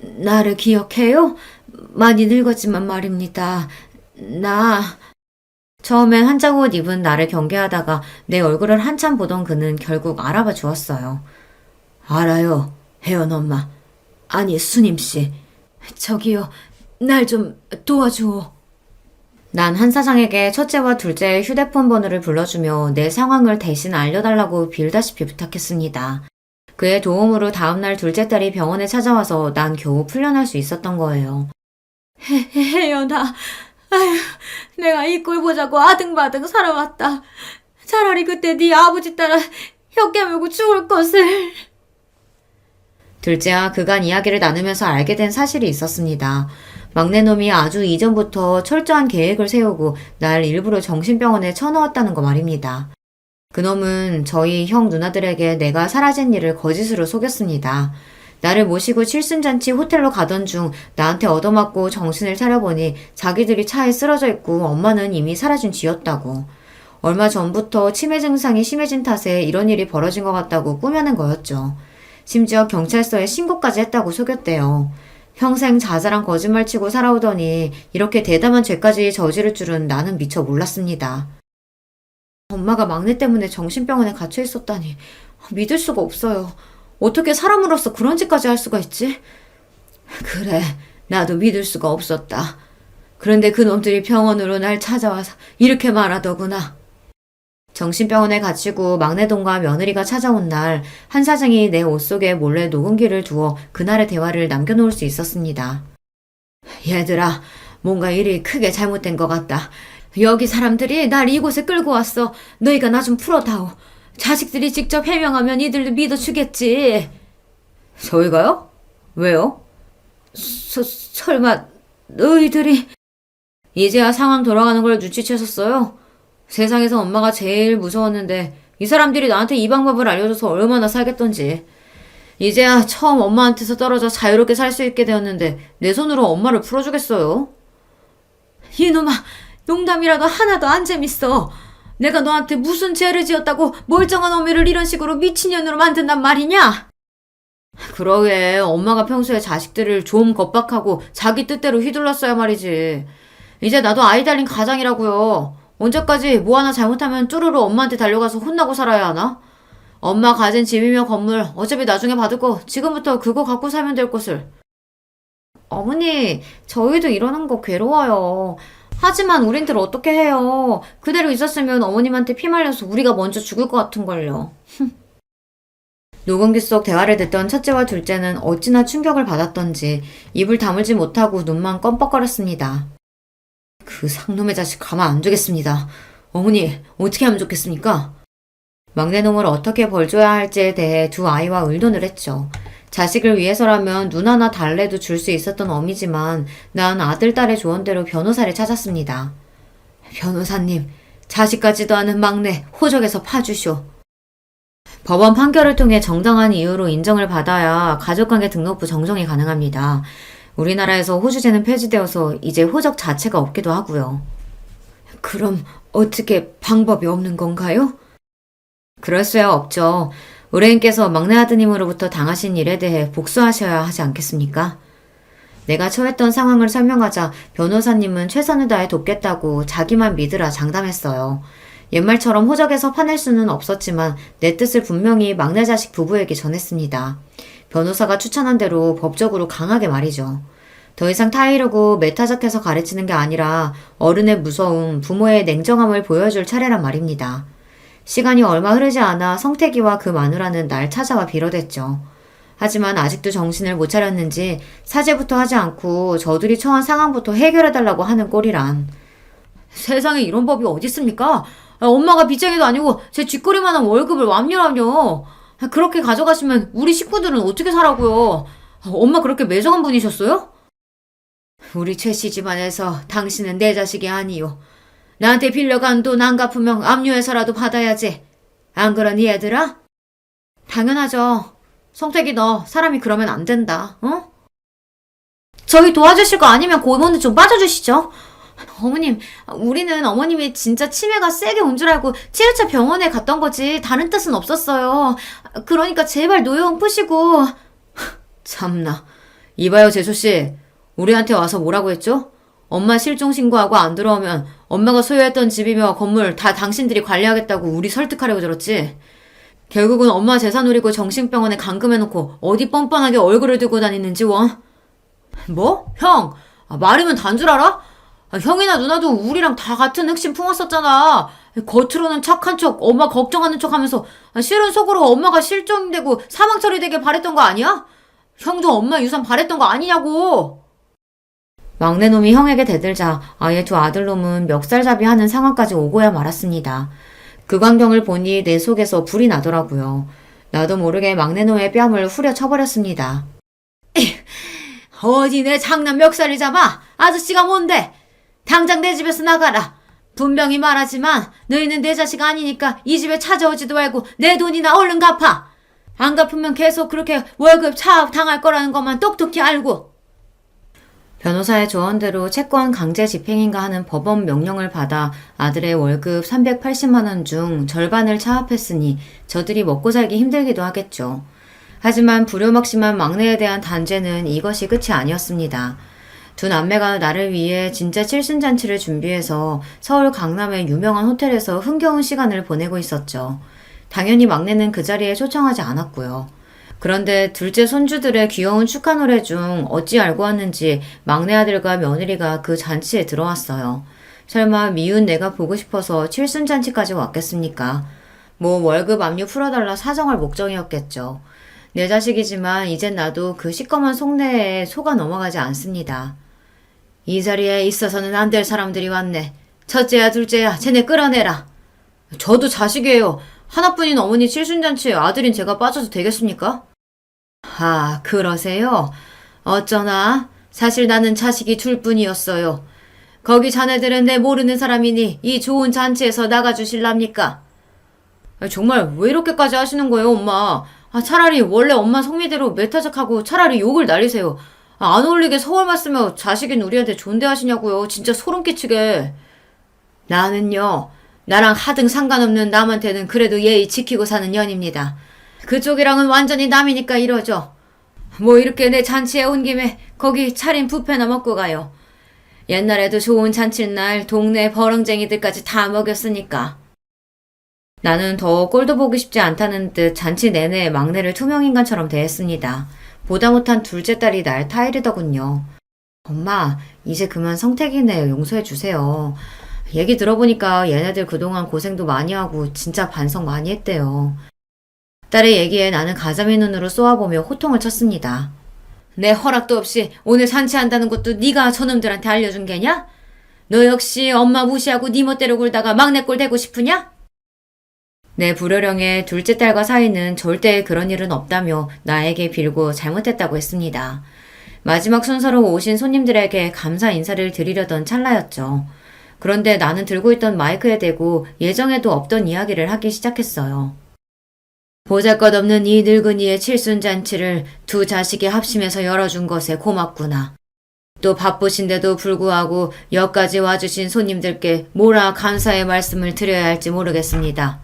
나를 기억해요? 많이 늙었지만 말입니다. 처음엔 한짝 옷 입은 나를 경계하다가 내 얼굴을 한참 보던 그는 결국 알아봐 주었어요. 알아요, 혜연 엄마. 아니, 수님씨. 저기요, 날 좀 도와주오. 난 한 사장에게 첫째와 둘째의 휴대폰 번호를 불러주며 내 상황을 대신 알려달라고 빌다시피 부탁했습니다. 그의 도움으로 다음날 둘째 딸이 병원에 찾아와서 난 겨우 풀려날 수 있었던 거예요. 혜연아, 아휴, 내가 이 꼴 보자고 아등바등 살아왔다. 차라리 그때 네 아버지 따라 혀 깨물고 죽을 것을. 둘째와 그간 이야기를 나누면서 알게 된 사실이 있었습니다. 막내놈이 아주 이전부터 철저한 계획을 세우고 날 일부러 정신병원에 쳐넣었다는 거 말입니다. 그놈은 저희 형 누나들에게 내가 사라진 일을 거짓으로 속였습니다. 나를 모시고 칠순잔치 호텔로 가던 중 나한테 얻어맞고 정신을 차려보니 자기들이 차에 쓰러져 있고 엄마는 이미 사라진 쥐였다고. 얼마 전부터 치매 증상이 심해진 탓에 이런 일이 벌어진 것 같다고 꾸며낸 거였죠. 심지어 경찰서에 신고까지 했다고 속였대요. 평생 자잘한 거짓말 치고 살아오더니 이렇게 대담한 죄까지 저지를 줄은 나는 미처 몰랐습니다. 엄마가 막내 때문에 정신병원에 갇혀 있었다니 믿을 수가 없어요. 어떻게 사람으로서 그런 짓까지 할 수가 있지? 그래, 나도 믿을 수가 없었다. 그런데 그놈들이 병원으로 날 찾아와서 이렇게 말하더구나. 정신병원에 갇히고 막내동과 며느리가 찾아온 날, 한 사장이 내 옷 속에 몰래 녹음기를 두어 그날의 대화를 남겨놓을 수 있었습니다. 얘들아, 뭔가 일이 크게 잘못된 것 같다. 여기 사람들이 날 이곳에 끌고 왔어. 너희가 나 좀 풀어다오. 자식들이 직접 해명하면 이들도 믿어주겠지. 저희가요? 왜요? 설마 너희들이... 이제야 상황 돌아가는 걸 눈치채셨어요? 세상에서 엄마가 제일 무서웠는데 이 사람들이 나한테 이 방법을 알려줘서 얼마나 살겠던지. 이제야 처음 엄마한테서 떨어져 자유롭게 살 수 있게 되었는데 내 손으로 엄마를 풀어주겠어요? 이놈아, 농담이라도 하나도 안 재밌어. 내가 너한테 무슨 죄를 지었다고 멀쩡한 어미를 이런 식으로 미친년으로 만든단 말이냐? 그러게 엄마가 평소에 자식들을 좀 겁박하고 자기 뜻대로 휘둘렀어야 말이지. 이제 나도 아이 달린 가장이라고요. 언제까지 뭐 하나 잘못하면 쪼르르 엄마한테 달려가서 혼나고 살아야 하나? 엄마 가진 집이며 건물 어차피 나중에 받을 거 지금부터 그거 갖고 살면 될 것을. 어머니, 저희도 이러는 거 괴로워요. 하지만 우린들 어떻게 해요. 그대로 있었으면 어머님한테 피 말려서 우리가 먼저 죽을 것 같은걸요. 녹음기 속 대화를 듣던 첫째와 둘째는 어찌나 충격을 받았던지 입을 다물지 못하고 눈만 껌뻑거렸습니다. 그 상놈의 자식 가만 안 두겠습니다. 어머니, 어떻게 하면 좋겠습니까? 막내놈을 어떻게 벌줘야 할지에 대해 두 아이와 의논을 했죠. 자식을 위해서라면 눈 하나 달래도 줄 수 있었던 어미지만 난 아들, 딸의 조언대로 변호사를 찾았습니다. 변호사님, 자식까지도 않은 막내 호적에서 파주쇼. 법원 판결을 통해 정당한 이유로 인정을 받아야 가족관계 등록부 정정이 가능합니다. 우리나라에서 호주제는 폐지되어서 이제 호적 자체가 없기도 하고요. 그럼 어떻게 방법이 없는 건가요? 그럴 수야 없죠. 의뢰인께서 막내 아드님으로부터 당하신 일에 대해 복수하셔야 하지 않겠습니까? 내가 처했던 상황을 설명하자 변호사님은 최선을 다해 돕겠다고 자기만 믿으라 장담했어요. 옛말처럼 호적에서 파낼 수는 없었지만 내 뜻을 분명히 막내 자식 부부에게 전했습니다. 변호사가 추천한 대로 법적으로 강하게 말이죠. 더 이상 타이르고 매타작해서 가르치는 게 아니라 어른의 무서움, 부모의 냉정함을 보여줄 차례란 말입니다. 시간이 얼마 흐르지 않아 성태기와 그 마누라는 날 찾아와 빌어댔죠. 하지만 아직도 정신을 못 차렸는지 사죄부터 하지 않고 저들이 처한 상황부터 해결해달라고 하는 꼴이란. 세상에 이런 법이 어디 있습니까? 엄마가 빚쟁이도 아니고 제 쥐꼬리만한 월급을 완료하뇨. 그렇게 가져가시면 우리 식구들은 어떻게 살라고요? 엄마 그렇게 매정한 분이셨어요? 우리 최 씨 집안에서 당신은 내 자식이 아니요. 나한테 빌려간 돈 안 갚으면 압류해서라도 받아야지. 안 그러니 얘들아? 당연하죠. 성택이 너 사람이 그러면 안 된다. 어? 저희 도와주실 거 아니면 고모는 좀 빠져주시죠. 어머님, 우리는 어머님이 진짜 치매가 세게 온 줄 알고 7차 병원에 갔던 거지 다른 뜻은 없었어요. 그러니까 제발 노여움 푸시고. 참나. 이봐요 재수씨. 우리한테 와서 뭐라고 했죠? 엄마 실종 신고하고 안 들어오면 엄마가 소유했던 집이며 건물 다 당신들이 관리하겠다고 우리 설득하려고 들었지. 결국은 엄마 재산 노리고 정신병원에 감금해놓고 어디 뻔뻔하게 얼굴을 들고 다니는지 원. 뭐? 형! 말이면 단 줄 알아? 형이나 누나도 우리랑 다 같은 흑심 품었었잖아. 겉으로는 착한 척, 엄마 걱정하는 척 하면서 실은 속으로 엄마가 실종되고 사망 처리되길 바랬던 거 아니야? 형도 엄마 유산 바랬던 거 아니냐고. 막내놈이 형에게 대들자 아예 두 아들놈은 멱살잡이 하는 상황까지 오고야 말았습니다. 그 광경을 보니 내 속에서 불이 나더라고요. 나도 모르게 막내놈의 뺨을 후려 쳐버렸습니다. 어디 내 장남 멱살을 잡아? 아저씨가 뭔데? 당장 내 집에서 나가라. 분명히 말하지만 너희는 내 자식 아니니까 이 집에 찾아오지도 말고 내 돈이나 얼른 갚아. 안 갚으면 계속 그렇게 월급 차압 당할 거라는 것만 똑똑히 알고. 변호사의 조언대로 채권 강제 집행인가 하는 법원 명령을 받아 아들의 월급 380만 원 중 절반을 차압했으니 저들이 먹고 살기 힘들기도 하겠죠. 하지만 불효막심한 막내에 대한 단죄는 이것이 끝이 아니었습니다. 두 남매가 나를 위해 진짜 칠순잔치를 준비해서 서울 강남의 유명한 호텔에서 흥겨운 시간을 보내고 있었죠. 당연히 막내는 그 자리에 초청하지 않았고요. 그런데 둘째 손주들의 귀여운 축하 노래 중 어찌 알고 왔는지 막내 아들과 며느리가 그 잔치에 들어왔어요. 설마 미운 내가 보고 싶어서 칠순잔치까지 왔겠습니까? 뭐 월급 압류 풀어달라 사정할 목적이었겠죠. 내 자식이지만 이젠 나도 그 시꺼먼 속내에 속아 넘어가지 않습니다. 이 자리에 있어서는 안 될 사람들이 왔네. 첫째야 둘째야 쟤네 끌어내라. 저도 자식이에요. 하나뿐인 어머니 칠순잔치에 아들인 제가 빠져도 되겠습니까? 아, 그러세요? 어쩌나? 사실 나는 자식이 둘뿐이었어요. 거기 자네들은 내 모르는 사람이니 이 좋은 잔치에서 나가주실랍니까? 정말 왜 이렇게까지 하시는 거예요, 엄마? 차라리 원래 엄마 성미대로 메타적하고 차라리 욕을 날리세요. 안 어울리게 서울말 쓰며 자식인 우리한테 존대하시냐고요. 진짜 소름 끼치게. 나는요. 나랑 하등 상관없는 남한테는 그래도 예의 지키고 사는 년입니다. 그쪽이랑은 완전히 남이니까 이러죠. 뭐 이렇게 내 잔치에 온 김에 거기 차린 뷔페나 먹고 가요. 옛날에도 좋은 잔칫날 동네 버렁쟁이들까지 다 먹였으니까. 나는 더 꼴도 보기 쉽지 않다는 듯 잔치 내내 막내를 투명인간처럼 대했습니다. 보다 못한 둘째 딸이 날 타이르더군요. 엄마, 이제 그만 성택이네 용서해 주세요. 얘기 들어보니까 얘네들 그동안 고생도 많이 하고 진짜 반성 많이 했대요. 딸의 얘기에 나는 가자미 눈으로 쏘아보며 호통을 쳤습니다. 내 허락도 없이 오늘 잔치한다는 것도 네가 저놈들한테 알려준 게냐? 너 역시 엄마 무시하고 네 멋대로 굴다가 막내 꼴 되고 싶으냐? 내 불효령의 둘째 딸과 사이는 절대 그런 일은 없다며 나에게 빌고 잘못했다고 했습니다. 마지막 순서로 오신 손님들에게 감사 인사를 드리려던 찰나였죠. 그런데 나는 들고 있던 마이크에 대고 예정에도 없던 이야기를 하기 시작했어요. 보잘것없는 이 늙은이의 칠순잔치를 두 자식이 합심해서 열어준 것에 고맙구나. 또 바쁘신데도 불구하고 여기까지 와주신 손님들께 뭐라 감사의 말씀을 드려야 할지 모르겠습니다.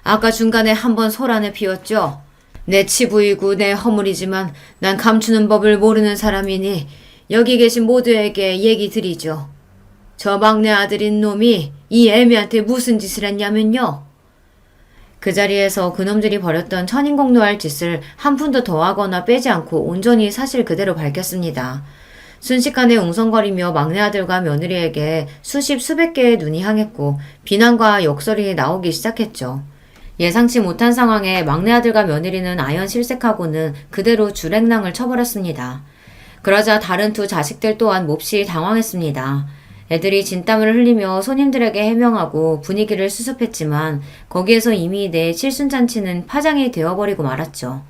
아까 중간에 한번 소란을 피웠죠. 내 치부이고 내 허물이지만 난 감추는 법을 모르는 사람이니 여기 계신 모두에게 얘기 드리죠. 저 막내 아들인 놈이 이 애미한테 무슨 짓을 했냐면요. 그 자리에서 그놈들이 벌였던 천인공노할 짓을 한 푼도 더하거나 빼지 않고 온전히 사실 그대로 밝혔습니다. 순식간에 웅성거리며 막내 아들과 며느리에게 수십 수백 개의 눈이 향했고 비난과 욕설이 나오기 시작했죠. 예상치 못한 상황에 막내 아들과 며느리는 아연 실색하고는 그대로 줄행랑을 쳐버렸습니다. 그러자 다른 두 자식들 또한 몹시 당황했습니다. 애들이 진땀을 흘리며 손님들에게 해명하고 분위기를 수습했지만 거기에서 이미 내 칠순잔치는 파장이 되어버리고 말았죠.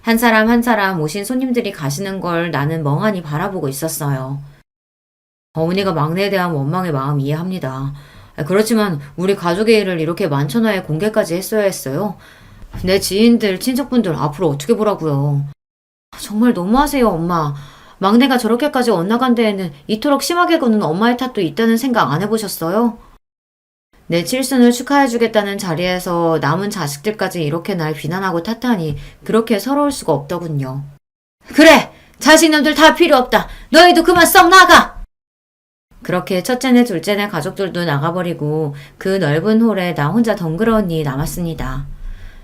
한 사람 한 사람 오신 손님들이 가시는 걸 나는 멍하니 바라보고 있었어요. 어머니가 막내에 대한 원망의 마음 이해합니다. 그렇지만 우리 가족의 일을 이렇게 만천하에 공개까지 했어야 했어요. 내 지인들, 친척분들 앞으로 어떻게 보라고요. 정말 너무하세요, 엄마. 막내가 저렇게까지 엇나간 데에는 이토록 심하게 구는 엄마의 탓도 있다는 생각 안 해보셨어요? 내 칠순을 축하해주겠다는 자리에서 남은 자식들까지 이렇게 날 비난하고 탓하니 그렇게 서러울 수가 없더군요. 그래! 자식놈들 다 필요 없다! 너희도 그만 썩 나가! 그렇게 첫째네 둘째네 가족들도 나가버리고 그 넓은 홀에 나 혼자 덩그러니 남았습니다.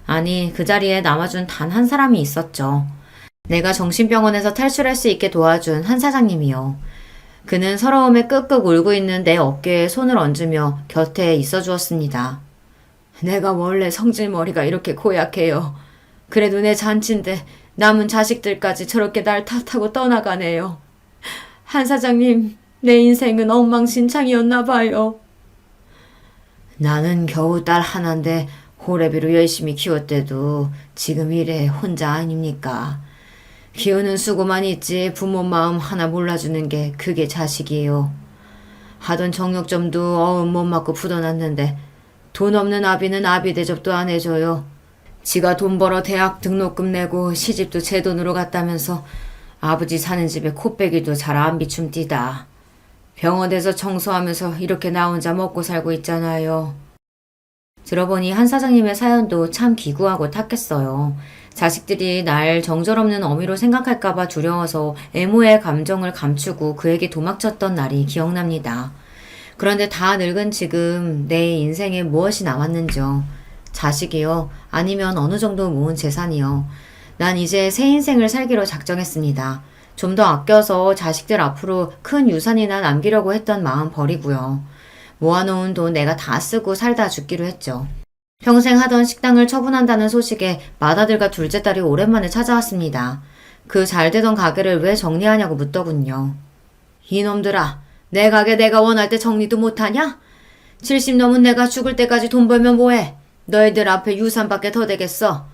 아니, 그 자리에 남아준 단 한 사람이 있었죠. 내가 정신병원에서 탈출할 수 있게 도와준 한 사장님이요. 그는 서러움에 끄끄 울고 있는 내 어깨에 손을 얹으며 곁에 있어 주었습니다. 내가 원래 성질머리가 이렇게 고약해요. 그래도 내 잔치인데 남은 자식들까지 저렇게 날 탓하고 떠나가네요. 한 사장님, 내 인생은 엉망진창이었나 봐요. 나는 겨우 딸 하나인데 호래비로 열심히 키웠대도 지금 이래 혼자 아닙니까? 키우는 수고만 있지 부모 마음 하나 몰라주는 게 그게 자식이에요. 하던 정육점도 어음 못 맞고 부도났는데 돈 없는 아비는 아비 대접도 안 해줘요. 지가 돈 벌어 대학 등록금 내고 시집도 제 돈으로 갔다면서 아버지 사는 집에 코빼기도 잘 안 비춤디다. 병원에서 청소하면서 이렇게 나 혼자 먹고 살고 있잖아요. 들어보니 한 사장님의 사연도 참 기구하고 탁했어요. 자식들이 날 정절없는 어미로 생각할까봐 두려워서 애모의 감정을 감추고 그에게 도망쳤던 날이 기억납니다. 그런데 다 늙은 지금 내 인생에 무엇이 남았는지요. 자식이요? 아니면 어느 정도 모은 재산이요? 난 이제 새 인생을 살기로 작정했습니다. 좀 더 아껴서 자식들 앞으로 큰 유산이나 남기려고 했던 마음 버리고요. 모아놓은 돈 내가 다 쓰고 살다 죽기로 했죠. 평생 하던 식당을 처분한다는 소식에 맏아들과 둘째 딸이 오랜만에 찾아왔습니다. 그 잘되던 가게를 왜 정리하냐고 묻더군요. 이놈들아, 내 가게 내가 원할 때 정리도 못하냐? 70 넘은 내가 죽을 때까지 돈 벌면 뭐해? 너희들 앞에 유산밖에 더 되겠어.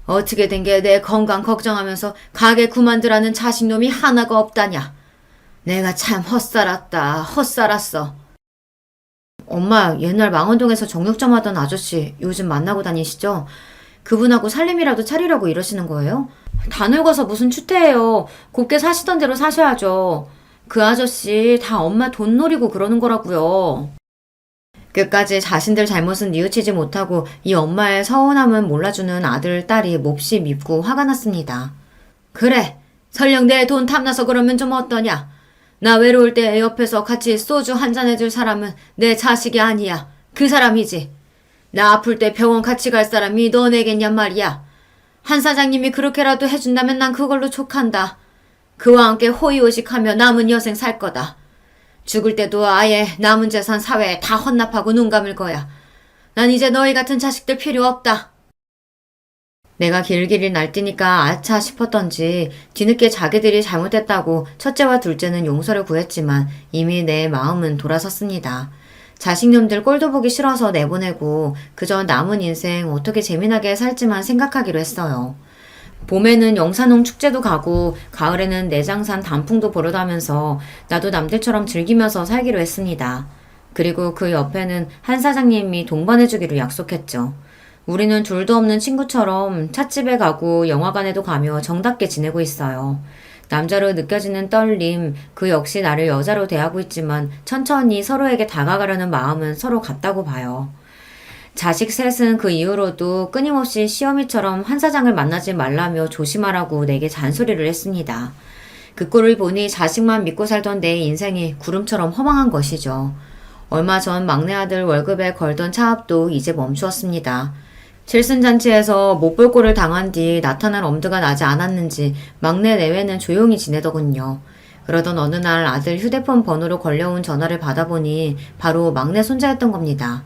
어떻게 된 게 내 건강 걱정하면서 가게 그만두라는 자식놈이 하나가 없다냐? 내가 참 헛살았어. 엄마, 옛날 망원동에서 정육점 하던 아저씨 요즘 만나고 다니시죠? 그분하고 살림이라도 차리려고 이러시는 거예요? 다 늙어서 무슨 추태예요. 곱게 사시던 대로 사셔야죠. 그 아저씨 다 엄마 돈 노리고 그러는 거라고요. 끝까지 자신들 잘못은 뉘우치지 못하고 이 엄마의 서운함은 몰라주는 아들, 딸이 몹시 밉고 화가 났습니다. 그래, 설령 내 돈 탐나서 그러면 좀 어떠냐? 나 외로울 때 옆에서 같이 소주 한잔 해줄 사람은 내 자식이 아니야. 그 사람이지. 나 아플 때 병원 같이 갈 사람이 너네겠냔 말이야. 한 사장님이 그렇게라도 해준다면 난 그걸로 족한다. 그와 함께 호의호식하며 남은 여생 살 거다. 죽을 때도 아예 남은 재산 사회에 다 헌납하고 눈 감을 거야. 난 이제 너희 같은 자식들 필요 없다. 내가 길길이 날뛰니까 아차 싶었던지 뒤늦게 자기들이 잘못했다고 첫째와 둘째는 용서를 구했지만 이미 내 마음은 돌아섰습니다. 자식놈들 꼴도 보기 싫어서 내보내고 그저 남은 인생 어떻게 재미나게 살지만 생각하기로 했어요. 봄에는 영산홍 축제도 가고 가을에는 내장산 단풍도 보러 가면서 나도 남들처럼 즐기면서 살기로 했습니다. 그리고 그 옆에는 한 사장님이 동반해주기로 약속했죠. 우리는 둘도 없는 친구처럼 찻집에 가고 영화관에도 가며 정답게 지내고 있어요. 남자로 느껴지는 떨림, 그 역시 나를 여자로 대하고 있지만 천천히 서로에게 다가가려는 마음은 서로 같다고 봐요. 자식 셋은 그 이후로도 끊임없이 시어미처럼 한 사장을 만나지 말라며 조심하라고 내게 잔소리를 했습니다. 그 꼴을 보니 자식만 믿고 살던 내 인생이 구름처럼 허망한 것이죠. 얼마 전 막내 아들 월급에 걸던 차압도 이제 멈추었습니다. 칠순잔치에서 못 볼 꼴을 당한 뒤 나타날 엄두가 나지 않았는지 막내 내외는 조용히 지내더군요. 그러던 어느 날 아들 휴대폰 번호로 걸려온 전화를 받아보니 바로 막내 손자였던 겁니다.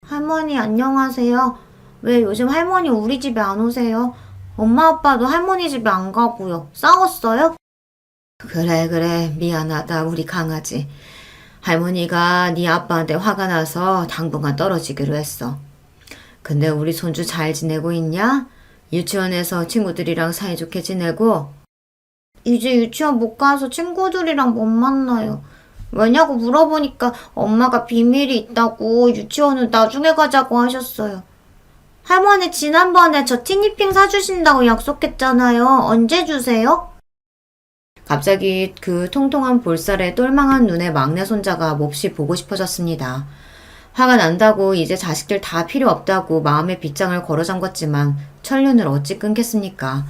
할머니 안녕하세요. 왜 요즘 할머니 우리 집에 안 오세요? 엄마 아빠도 할머니 집에 안 가고요. 싸웠어요? 그래 미안하다 우리 강아지. 할머니가 네 아빠한테 화가 나서 당분간 떨어지기로 했어. 근데 우리 손주 잘 지내고 있냐? 유치원에서 친구들이랑 사이좋게 지내고? 이제 유치원 못 가서 친구들이랑 못 만나요. 왜냐고 물어보니까 엄마가 비밀이 있다고 유치원은 나중에 가자고 하셨어요. 할머니 지난번에 저 티니핑 사주신다고 약속했잖아요. 언제 주세요? 갑자기 그 통통한 볼살에 똘망한 눈의 막내 손자가 몹시 보고 싶어졌습니다. 화가 난다고 이제 자식들 다 필요 없다고 마음의 빗장을 걸어 잠궜지만 천륜을 어찌 끊겠습니까?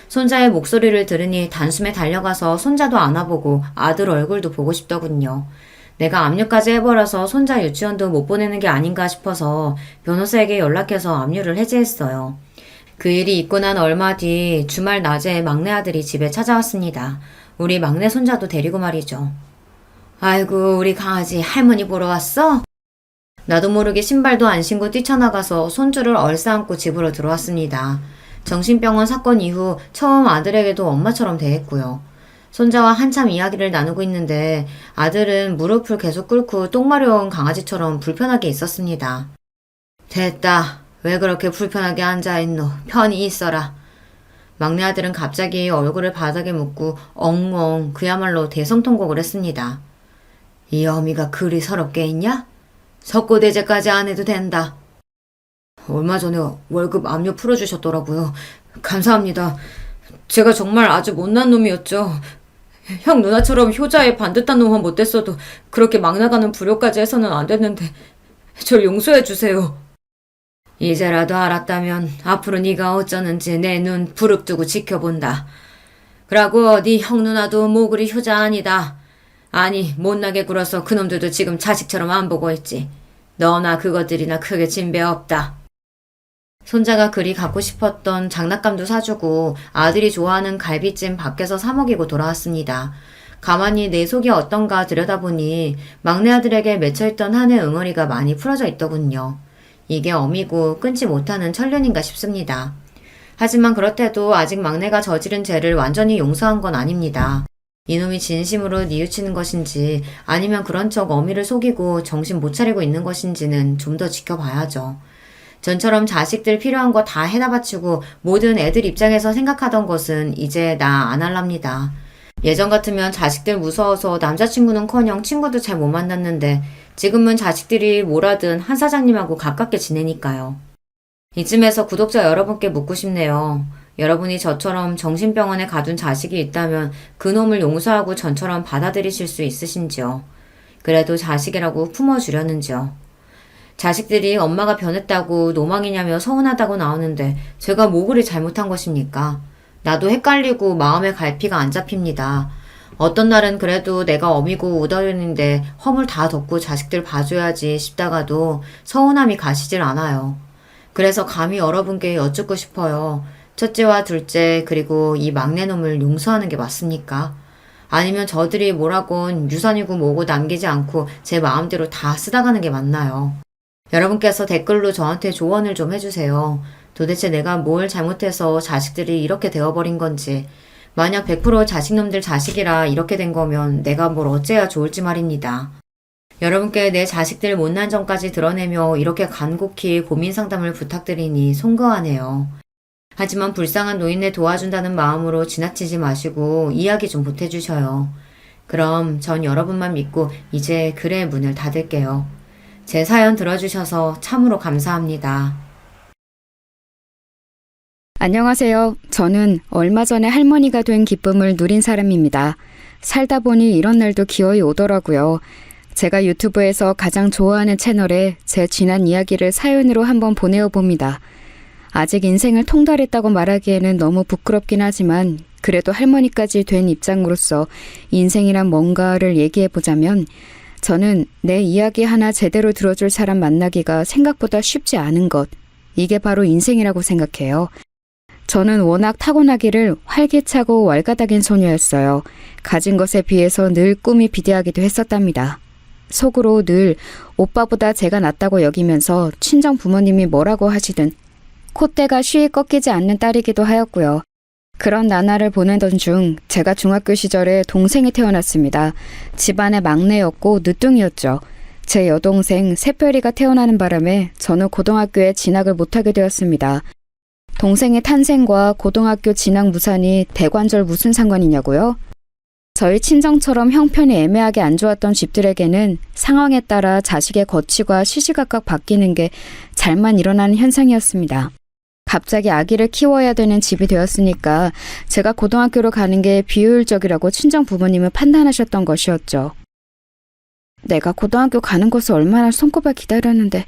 손자의 목소리를 들으니 단숨에 달려가서 손자도 안아보고 아들 얼굴도 보고 싶더군요. 내가 압류까지 해버려서 손자 유치원도 못 보내는 게 아닌가 싶어서 변호사에게 연락해서 압류를 해지했어요. 그 일이 있고 난 얼마 뒤 주말 낮에 막내 아들이 집에 찾아왔습니다. 우리 막내 손자도 데리고 말이죠. 아이고 우리 강아지 할머니 보러 왔어? 나도 모르게 신발도 안 신고 뛰쳐나가서 손주를 얼싸안고 집으로 들어왔습니다. 정신병원 사건 이후 처음 아들에게도 엄마처럼 대했고요. 손자와 한참 이야기를 나누고 있는데 아들은 무릎을 계속 꿇고 똥 마려운 강아지처럼 불편하게 있었습니다. 됐다. 왜 그렇게 불편하게 앉아있노? 편히 있어라. 막내 아들은 갑자기 얼굴을 바닥에 묻고 엉엉 그야말로 대성통곡을 했습니다. 이 어미가 그리 서럽게 있냐? 석고대죄까지 안 해도 된다. 얼마 전에 월급 압류 풀어주셨더라고요. 감사합니다. 제가 정말 아주 못난 놈이었죠. 형 누나처럼 효자의 반듯한 놈은 못됐어도 그렇게 막 나가는 불효까지 해서는 안 됐는데 절 용서해 주세요. 이제라도 알았다면 앞으로 네가 어쩌는지 내 눈 부릅뜨고 지켜본다. 그러고 네 형 누나도 뭐 그리 효자 아니다. 아니 못나게 굴어서 그놈들도 지금 자식처럼 안 보고 있지. 너나 그것들이나 크게 진배 없다. 손자가 그리 갖고 싶었던 장난감도 사주고 아들이 좋아하는 갈비찜 밖에서 사 먹이고 돌아왔습니다. 가만히 내 속이 어떤가 들여다보니 막내 아들에게 맺혀있던 한해 응어리가 많이 풀어져 있더군요. 이게 어미고 끊지 못하는 천륜인가 싶습니다. 하지만 그렇대도 아직 막내가 저지른 죄를 완전히 용서한 건 아닙니다. 이놈이 진심으로 뉘우치는 것인지 아니면 그런 척 어미를 속이고 정신 못 차리고 있는 것인지는 좀 더 지켜봐야죠. 전처럼 자식들 필요한 거 다 해다 바치고 모든 애들 입장에서 생각하던 것은 이제 나 안 할랍니다. 예전 같으면 자식들 무서워서 남자친구는커녕 친구도 잘 못 만났는데 지금은 자식들이 뭐라든 한 사장님하고 가깝게 지내니까요. 이쯤에서 구독자 여러분께 묻고 싶네요. 여러분이 저처럼 정신병원에 가둔 자식이 있다면 그놈을 용서하고 전처럼 받아들이실 수 있으신지요? 그래도 자식이라고 품어주려는지요? 자식들이 엄마가 변했다고 노망이냐며 서운하다고 나오는데 제가 뭐 그리 잘못한 것입니까? 나도 헷갈리고 마음의 갈피가 안 잡힙니다. 어떤 날은 그래도 내가 어미고 우덜인데 허물 다 덮고 자식들 봐줘야지 싶다가도 서운함이 가시질 않아요. 그래서 감히 여러분께 여쭙고 싶어요. 첫째와 둘째 그리고 이 막내놈을 용서하는 게 맞습니까? 아니면 저들이 뭐라곤 유산이고 뭐고 남기지 않고 제 마음대로 다 쓰다가는 게 맞나요? 여러분께서 댓글로 저한테 조언을 좀 해주세요. 도대체 내가 뭘 잘못해서 자식들이 이렇게 되어버린 건지, 만약 100% 자식놈들 자식이라 이렇게 된 거면 내가 뭘 어째야 좋을지 말입니다. 여러분께 내 자식들 못난 점까지 드러내며 이렇게 간곡히 고민 상담을 부탁드리니 송구하네요. 하지만 불쌍한 노인네 도와준다는 마음으로 지나치지 마시고 이야기 좀 보태주셔요. 그럼 전 여러분만 믿고 이제 글의 문을 닫을게요. 제 사연 들어주셔서 참으로 감사합니다. 안녕하세요. 저는 얼마 전에 할머니가 된 기쁨을 누린 사람입니다. 살다 보니 이런 날도 기어이 오더라고요. 제가 유튜브에서 가장 좋아하는 채널에 제 지난 이야기를 사연으로 한번 보내어 봅니다. 아직 인생을 통달했다고 말하기에는 너무 부끄럽긴 하지만 그래도 할머니까지 된 입장으로서 인생이란 뭔가를 얘기해 보자면 저는 내 이야기 하나 제대로 들어줄 사람 만나기가 생각보다 쉽지 않은 것, 이게 바로 인생이라고 생각해요. 저는 워낙 타고나기를 활기차고 왈가닥인 소녀였어요. 가진 것에 비해서 늘 꿈이 비대하기도 했었답니다. 속으로 늘 오빠보다 제가 낫다고 여기면서 친정 부모님이 뭐라고 하시든 콧대가 쉬이 꺾이지 않는 딸이기도 하였고요. 그런 나날을 보내던 중 제가 중학교 시절에 동생이 태어났습니다. 집안의 막내였고 늦둥이였죠. 제 여동생 새별이가 태어나는 바람에 저는 고등학교에 진학을 못하게 되었습니다. 동생의 탄생과 고등학교 진학 무산이 대관절 무슨 상관이냐고요? 저희 친정처럼 형편이 애매하게 안 좋았던 집들에게는 상황에 따라 자식의 거취가 시시각각 바뀌는 게 잘만 일어나는 현상이었습니다. 갑자기 아기를 키워야 되는 집이 되었으니까 제가 고등학교로 가는 게 비효율적이라고 친정 부모님은 판단하셨던 것이었죠. 내가 고등학교 가는 것을 얼마나 손꼽아 기다렸는데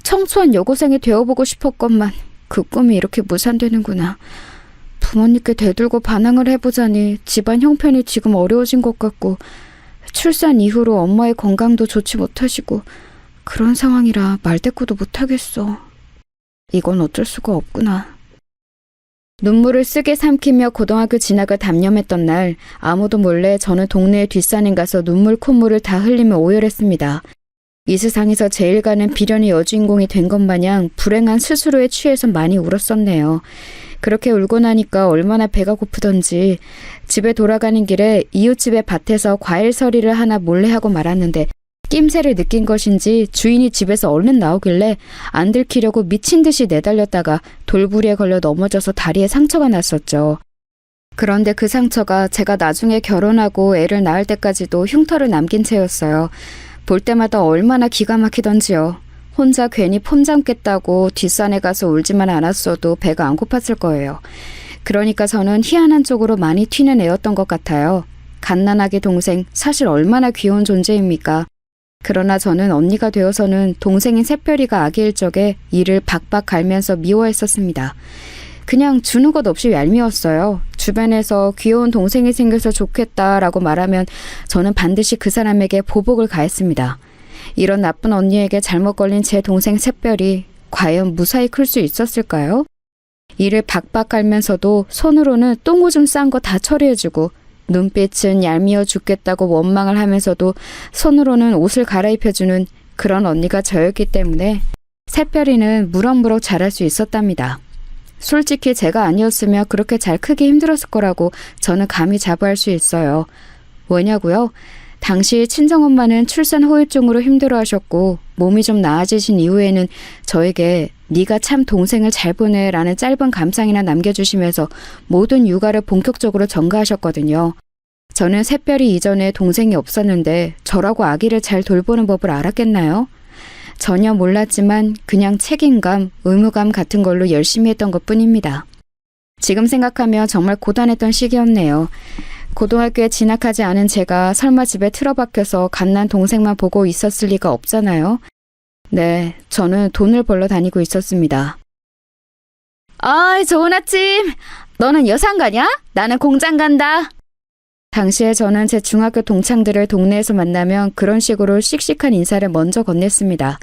청소한 여고생이 되어보고 싶었건만 그 꿈이 이렇게 무산되는구나. 부모님께 대들고 반항을 해보자니 집안 형편이 지금 어려워진 것 같고 출산 이후로 엄마의 건강도 좋지 못하시고 그런 상황이라 말대꾸도 못하겠어. 이건 어쩔 수가 없구나. 눈물을 쓰게 삼키며 고등학교 진학을 단념했던 날 아무도 몰래 저는 동네의 뒷산에 가서 눈물 콧물을 다 흘리며 오열했습니다. 이 세상에서 제일 가는 비련의 여주인공이 된 것 마냥 불행한 스스로에 취해서 많이 울었었네요. 그렇게 울고 나니까 얼마나 배가 고프던지 집에 돌아가는 길에 이웃집의 밭에서 과일 서리를 하나 몰래 하고 말았는데 낌새를 느낀 것인지 주인이 집에서 얼른 나오길래 안 들키려고 미친 듯이 내달렸다가 돌부리에 걸려 넘어져서 다리에 상처가 났었죠. 그런데 그 상처가 제가 나중에 결혼하고 애를 낳을 때까지도 흉터를 남긴 채였어요. 볼 때마다 얼마나 기가 막히던지요. 혼자 괜히 폼 잡겠다고 뒷산에 가서 울지만 않았어도 배가 안 고팠을 거예요. 그러니까 저는 희한한 쪽으로 많이 튀는 애였던 것 같아요. 갓난아기 동생, 사실 얼마나 귀여운 존재입니까? 그러나 저는 언니가 되어서는 동생인 새별이가 아기일 적에 이를 박박 갈면서 미워했었습니다. 그냥 주는 것 없이 얄미웠어요. 주변에서 귀여운 동생이 생겨서 좋겠다라고 말하면 저는 반드시 그 사람에게 보복을 가했습니다. 이런 나쁜 언니에게 잘못 걸린 제 동생 새별이 과연 무사히 클 수 있었을까요? 이를 박박 갈면서도 손으로는 똥오줌 싼 거 다 처리해주고 눈빛은 얄미워 죽겠다고 원망을 하면서도 손으로는 옷을 갈아입혀주는 그런 언니가 저였기 때문에 새별이는 무럭무럭 자랄 수 있었답니다. 솔직히 제가 아니었으면 그렇게 잘 크기 힘들었을 거라고 저는 감히 자부할 수 있어요. 왜냐고요? 당시 친정엄마는 출산 후유증으로 힘들어하셨고 몸이 좀 나아지신 이후에는 저에게 네가 참 동생을 잘 보내라는 짧은 감상이나 남겨주시면서 모든 육아를 본격적으로 전가하셨거든요. 저는 새별이 이전에 동생이 없었는데 저라고 아기를 잘 돌보는 법을 알았겠나요? 전혀 몰랐지만 그냥 책임감, 의무감 같은 걸로 열심히 했던 것뿐입니다. 지금 생각하면 정말 고단했던 시기였네요. 고등학교에 진학하지 않은 제가 설마 집에 틀어박혀서 갓난 동생만 보고 있었을 리가 없잖아요. 네, 저는 돈을 벌러 다니고 있었습니다. 아이, 좋은 아침. 너는 여상 가냐? 나는 공장 간다. 당시에 저는 제 중학교 동창들을 동네에서 만나면 그런 식으로 씩씩한 인사를 먼저 건넸습니다.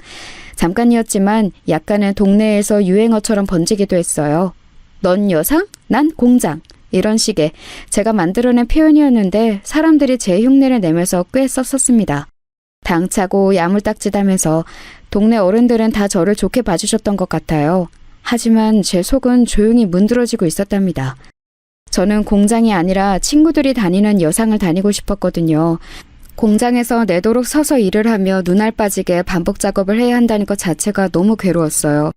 잠깐이었지만 약간은 동네에서 유행어처럼 번지기도 했어요. 넌 여상? 난 공장. 이런 식의 제가 만들어낸 표현이었는데 사람들이 제 흉내를 내면서 꽤 썼었습니다. 당차고 야물딱짓하면서 동네 어른들은 다 저를 좋게 봐주셨던 것 같아요. 하지만 제 속은 조용히 문드러지고 있었답니다. 저는 공장이 아니라 친구들이 다니는 여상을 다니고 싶었거든요. 공장에서 내도록 서서 일을 하며 눈알 빠지게 반복 작업을 해야 한다는 것 자체가 너무 괴로웠어요.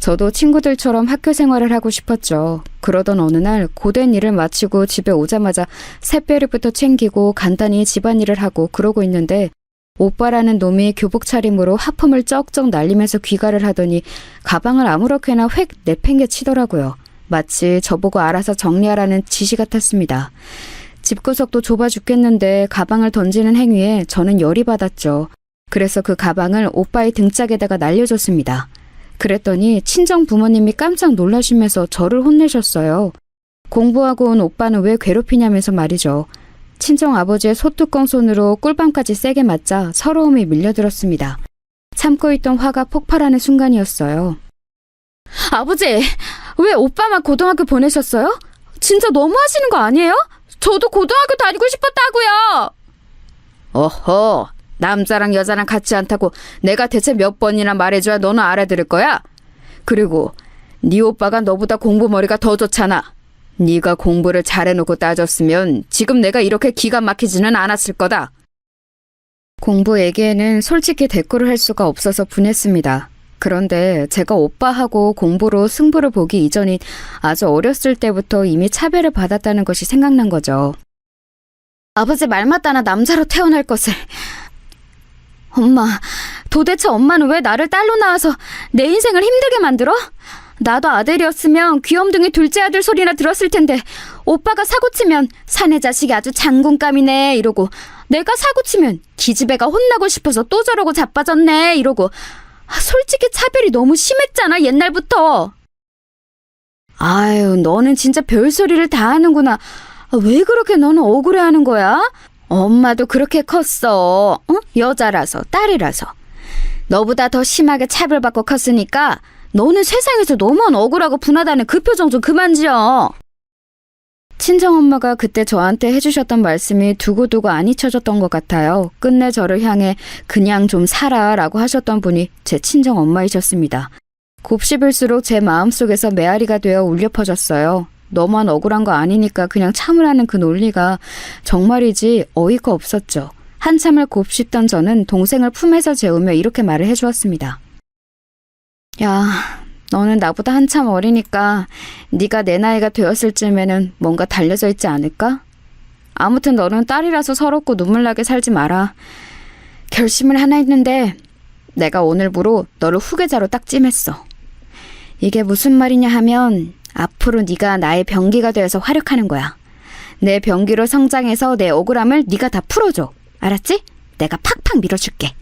저도 친구들처럼 학교 생활을 하고 싶었죠. 그러던 어느 날 고된 일을 마치고 집에 오자마자 새별이부터 챙기고 간단히 집안일을 하고 그러고 있는데 오빠라는 놈이 교복 차림으로 하품을 쩍쩍 날리면서 귀가를 하더니 가방을 아무렇게나 획 내팽개치더라고요. 마치 저보고 알아서 정리하라는 지시 같았습니다. 집구석도 좁아 죽겠는데 가방을 던지는 행위에 저는 열이 받았죠. 그래서 그 가방을 오빠의 등짝에다가 날려줬습니다. 그랬더니 친정 부모님이 깜짝 놀라시면서 저를 혼내셨어요. 공부하고 온 오빠는 왜 괴롭히냐면서 말이죠. 친정 아버지의 소뚜껑 손으로 꿀밤까지 세게 맞자 서러움이 밀려들었습니다. 참고 있던 화가 폭발하는 순간이었어요. 아버지, 왜 오빠만 고등학교 보내셨어요? 진짜 너무하시는 거 아니에요? 저도 고등학교 다니고 싶었다고요. 어허, 남자랑 여자랑 같지 않다고 내가 대체 몇 번이나 말해줘야 너는 알아들을 거야? 그리고 네 오빠가 너보다 공부머리가 더 좋잖아. 네가 공부를 잘해놓고 따졌으면 지금 내가 이렇게 기가 막히지는 않았을 거다. 공부 얘기에는 솔직히 대꾸를 할 수가 없어서 분했습니다. 그런데 제가 오빠하고 공부로 승부를 보기 이전인 아주 어렸을 때부터 이미 차별을 받았다는 것이 생각난 거죠. 아버지 말 맞다나 남자로 태어날 것을. 엄마, 도대체 엄마는 왜 나를 딸로 낳아서 내 인생을 힘들게 만들어? 나도 아들이었으면 귀염둥이 둘째 아들 소리나 들었을 텐데 오빠가 사고치면 사내 자식이 아주 장군감이네 이러고 내가 사고치면 기집애가 혼나고 싶어서 또 저러고 자빠졌네 이러고 솔직히 차별이 너무 심했잖아 옛날부터. 아유, 너는 진짜 별소리를 다 하는구나. 왜 그렇게 너는 억울해하는 거야? 엄마도 그렇게 컸어. 어? 여자라서 딸이라서. 너보다 더 심하게 차별받고 컸으니까 너는 세상에서 너무 억울하고 분하다는 그 표정 좀 그만 지어. 친정엄마가 그때 저한테 해주셨던 말씀이 두고두고 안 잊혀졌던 것 같아요. 끝내 저를 향해 그냥 좀 살아라고 하셨던 분이 제 친정엄마이셨습니다. 곱씹을수록 제 마음속에서 메아리가 되어 울려 퍼졌어요. 너만 억울한 거 아니니까 그냥 참으라는 그 논리가 정말이지 어이가 없었죠. 한참을 곱씹던 저는 동생을 품에서 재우며 이렇게 말을 해주었습니다. 야, 너는 나보다 한참 어리니까 네가 내 나이가 되었을 쯤에는 뭔가 달려져 있지 않을까? 아무튼 너는 딸이라서 서럽고 눈물나게 살지 마라. 결심을 하나 했는데 내가 오늘부로 너를 후계자로 딱 찜했어. 이게 무슨 말이냐 하면 앞으로 네가 나의 병기가 되어서 활약하는 거야. 내 병기로 성장해서 내 억울함을 네가 다 풀어줘. 알았지? 내가 팍팍 밀어줄게.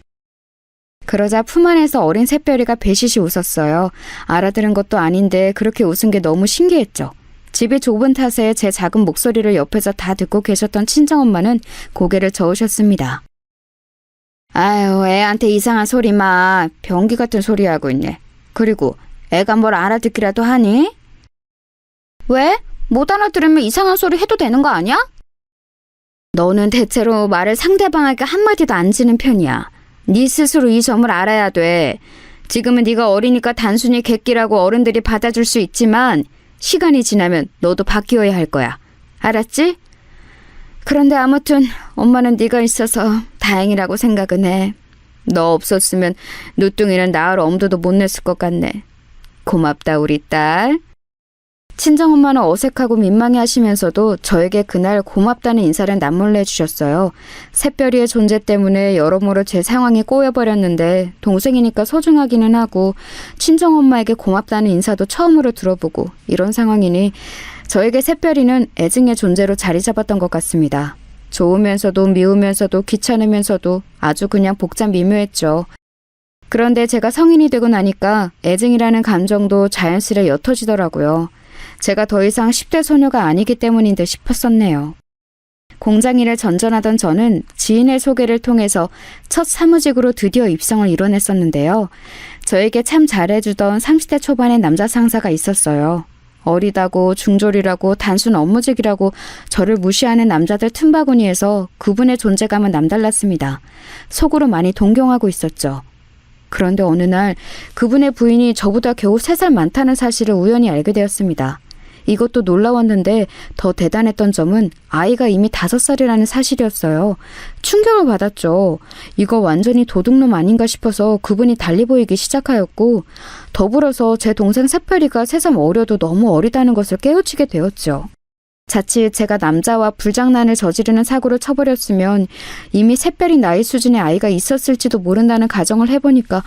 그러자 품 안에서 어린 새별이가 배시시 웃었어요. 알아들은 것도 아닌데 그렇게 웃은 게 너무 신기했죠. 집이 좁은 탓에 제 작은 목소리를 옆에서 다 듣고 계셨던 친정엄마는 고개를 저으셨습니다. 아유, 애한테 이상한 소리 마. 병기 같은 소리 하고 있네. 그리고 애가 뭘 알아듣기라도 하니? 왜? 못 알아들으면 이상한 소리 해도 되는 거 아니야? 너는 대체로 말을 상대방에게 한마디도 안 지는 편이야. 네 스스로 이 점을 알아야 돼. 지금은 네가 어리니까 단순히 객기라고 어른들이 받아줄 수 있지만 시간이 지나면 너도 바뀌어야 할 거야. 알았지? 그런데 아무튼 엄마는 네가 있어서 다행이라고 생각은 해. 너 없었으면 누뚱이는 나을 엄두도 못 냈을 것 같네. 고맙다 우리 딸. 친정엄마는 어색하고 민망해하시면서도 저에게 그날 고맙다는 인사를 남몰래 해주셨어요. 새별이의 존재 때문에 여러모로 제 상황이 꼬여버렸는데 동생이니까 소중하기는 하고 친정엄마에게 고맙다는 인사도 처음으로 들어보고 이런 상황이니 저에게 새별이는 애증의 존재로 자리 잡았던 것 같습니다. 좋으면서도 미우면서도 귀찮으면서도 아주 그냥 복잡 미묘했죠. 그런데 제가 성인이 되고 나니까 애증이라는 감정도 자연스레 옅어지더라고요. 제가 더 이상 10대 소녀가 아니기 때문인 듯 싶었었네요. 공장일을 전전하던 저는 지인의 소개를 통해서 첫 사무직으로 드디어 입성을 이뤄냈었는데요. 저에게 참 잘해주던 30대 초반의 남자 상사가 있었어요. 어리다고 중졸이라고 단순 업무직이라고 저를 무시하는 남자들 틈바구니에서 그분의 존재감은 남달랐습니다. 속으로 많이 동경하고 있었죠. 그런데 어느 날 그분의 부인이 저보다 겨우 3살 많다는 사실을 우연히 알게 되었습니다. 이것도 놀라웠는데 더 대단했던 점은 아이가 이미 5살이라는 사실이었어요. 충격을 받았죠. 이거 완전히 도둑놈 아닌가 싶어서 그분이 달리 보이기 시작하였고 더불어서 제 동생 새별이가 새삼 어려도 너무 어리다는 것을 깨우치게 되었죠. 자칫 제가 남자와 불장난을 저지르는 사고를 쳐버렸으면 이미 새별이 나이 수준의 아이가 있었을지도 모른다는 가정을 해보니까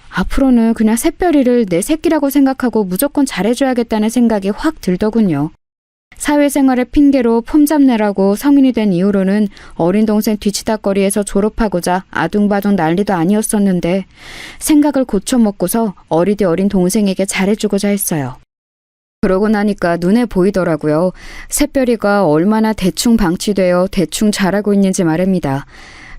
앞으로는 그냥 새별이를 내 새끼라고 생각하고 무조건 잘해줘야겠다는 생각이 확 들더군요. 사회생활을 핑계로 폼 잡느라고 성인이 된 이후로는 어린 동생 뒤치다거리에서 졸업하고자 아둥바둥 난리도 아니었었는데 생각을 고쳐먹고서 어리디 어린 동생에게 잘해주고자 했어요. 그러고 나니까 눈에 보이더라고요. 새별이가 얼마나 대충 방치되어 대충 자라고 있는지 말입니다.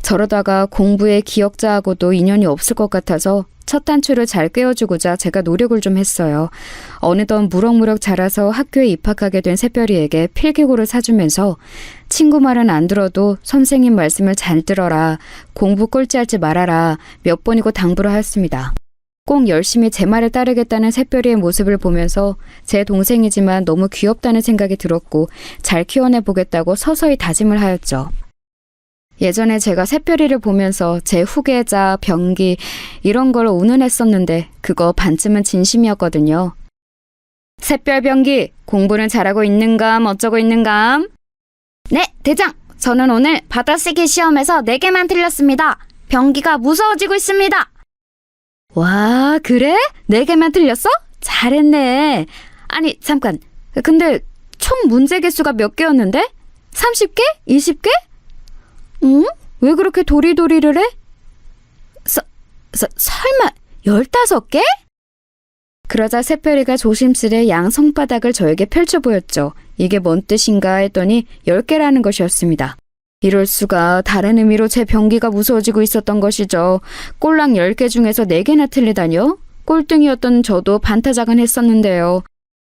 저러다가 공부에 기억자하고도 인연이 없을 것 같아서 첫 단추를 잘 꿰어주고자 제가 노력을 좀 했어요. 어느덧 무럭무럭 자라서 학교에 입학하게 된 새별이에게 필기고를 사주면서 친구 말은 안 들어도 선생님 말씀을 잘 들어라, 공부 꼴찌하지 말아라 몇 번이고 당부를 하였습니다. 꼭 열심히 제 말을 따르겠다는 새별이의 모습을 보면서 제 동생이지만 너무 귀엽다는 생각이 들었고 잘 키워내보겠다고 서서히 다짐을 하였죠. 예전에 제가 새별이를 보면서 제 후계자, 병기 이런 걸 운운했었는데 그거 반쯤은 진심이었거든요. 새별 병기, 공부는 잘하고 있는감 어쩌고 있는감? 네, 대장! 저는 오늘 받아쓰기 시험에서 4개만 틀렸습니다. 병기가 무서워지고 있습니다. 와, 그래? 4개만 틀렸어? 잘했네. 아니, 잠깐. 근데 총 문제 개수가 몇 개였는데? 30개? 20개? 응? 왜 그렇게 도리도리를 해? 설마 15개? 그러자 새별이가 조심스레 양 손바닥을 저에게 펼쳐 보였죠. 이게 뭔 뜻인가 했더니 10개라는 것이었습니다. 이럴 수가, 다른 의미로 제 병기가 무서워지고 있었던 것이죠. 꼴랑 10개 중에서 4개나 틀리다뇨? 꼴등이었던 저도 반타작은 했었는데요.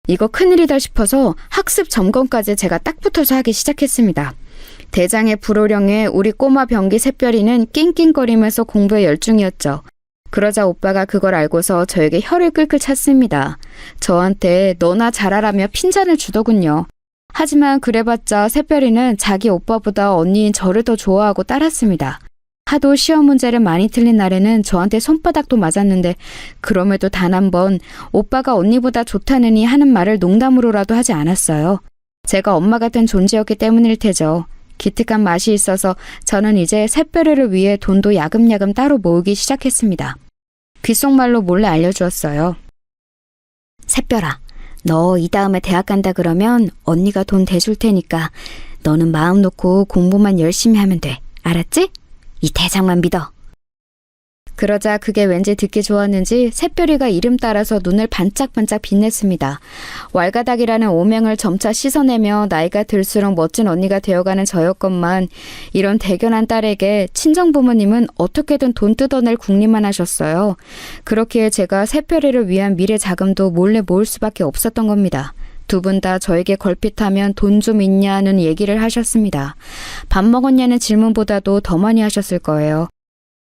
이거 큰일이다 싶어서 학습 점검까지 제가 딱 붙어서 하기 시작했습니다. 대장의 불호령에 우리 꼬마 병기 새별이는 낑낑거리면서 공부에 열중이었죠. 그러자 오빠가 그걸 알고서 저에게 혀를 끌끌 찼습니다. 저한테 너나 잘하라며 핀잔을 주더군요. 하지만 그래봤자 새별이는 자기 오빠보다 언니인 저를 더 좋아하고 따랐습니다. 하도 시험 문제를 많이 틀린 날에는 저한테 손바닥도 맞았는데 그럼에도 단 한 번 오빠가 언니보다 좋다느니 하는 말을 농담으로라도 하지 않았어요. 제가 엄마 같은 존재였기 때문일 테죠. 기특한 맛이 있어서 저는 이제 새별이를 위해 돈도 야금야금 따로 모으기 시작했습니다. 귓속말로 몰래 알려주었어요. 새별아, 너 이 다음에 대학 간다 그러면 언니가 돈 대줄 테니까 너는 마음 놓고 공부만 열심히 하면 돼. 알았지? 이 대장만 믿어. 그러자 그게 왠지 듣기 좋았는지 새별이가 이름 따라서 눈을 반짝반짝 빛냈습니다. 왈가닥이라는 오명을 점차 씻어내며 나이가 들수록 멋진 언니가 되어가는 저였건만 이런 대견한 딸에게 친정부모님은 어떻게든 돈 뜯어낼 궁리만 하셨어요. 그렇기에 제가 새별이를 위한 미래 자금도 몰래 모을 수밖에 없었던 겁니다. 두 분 다 저에게 걸핏하면 돈 좀 있냐는 얘기를 하셨습니다. 밥 먹었냐는 질문보다도 더 많이 하셨을 거예요.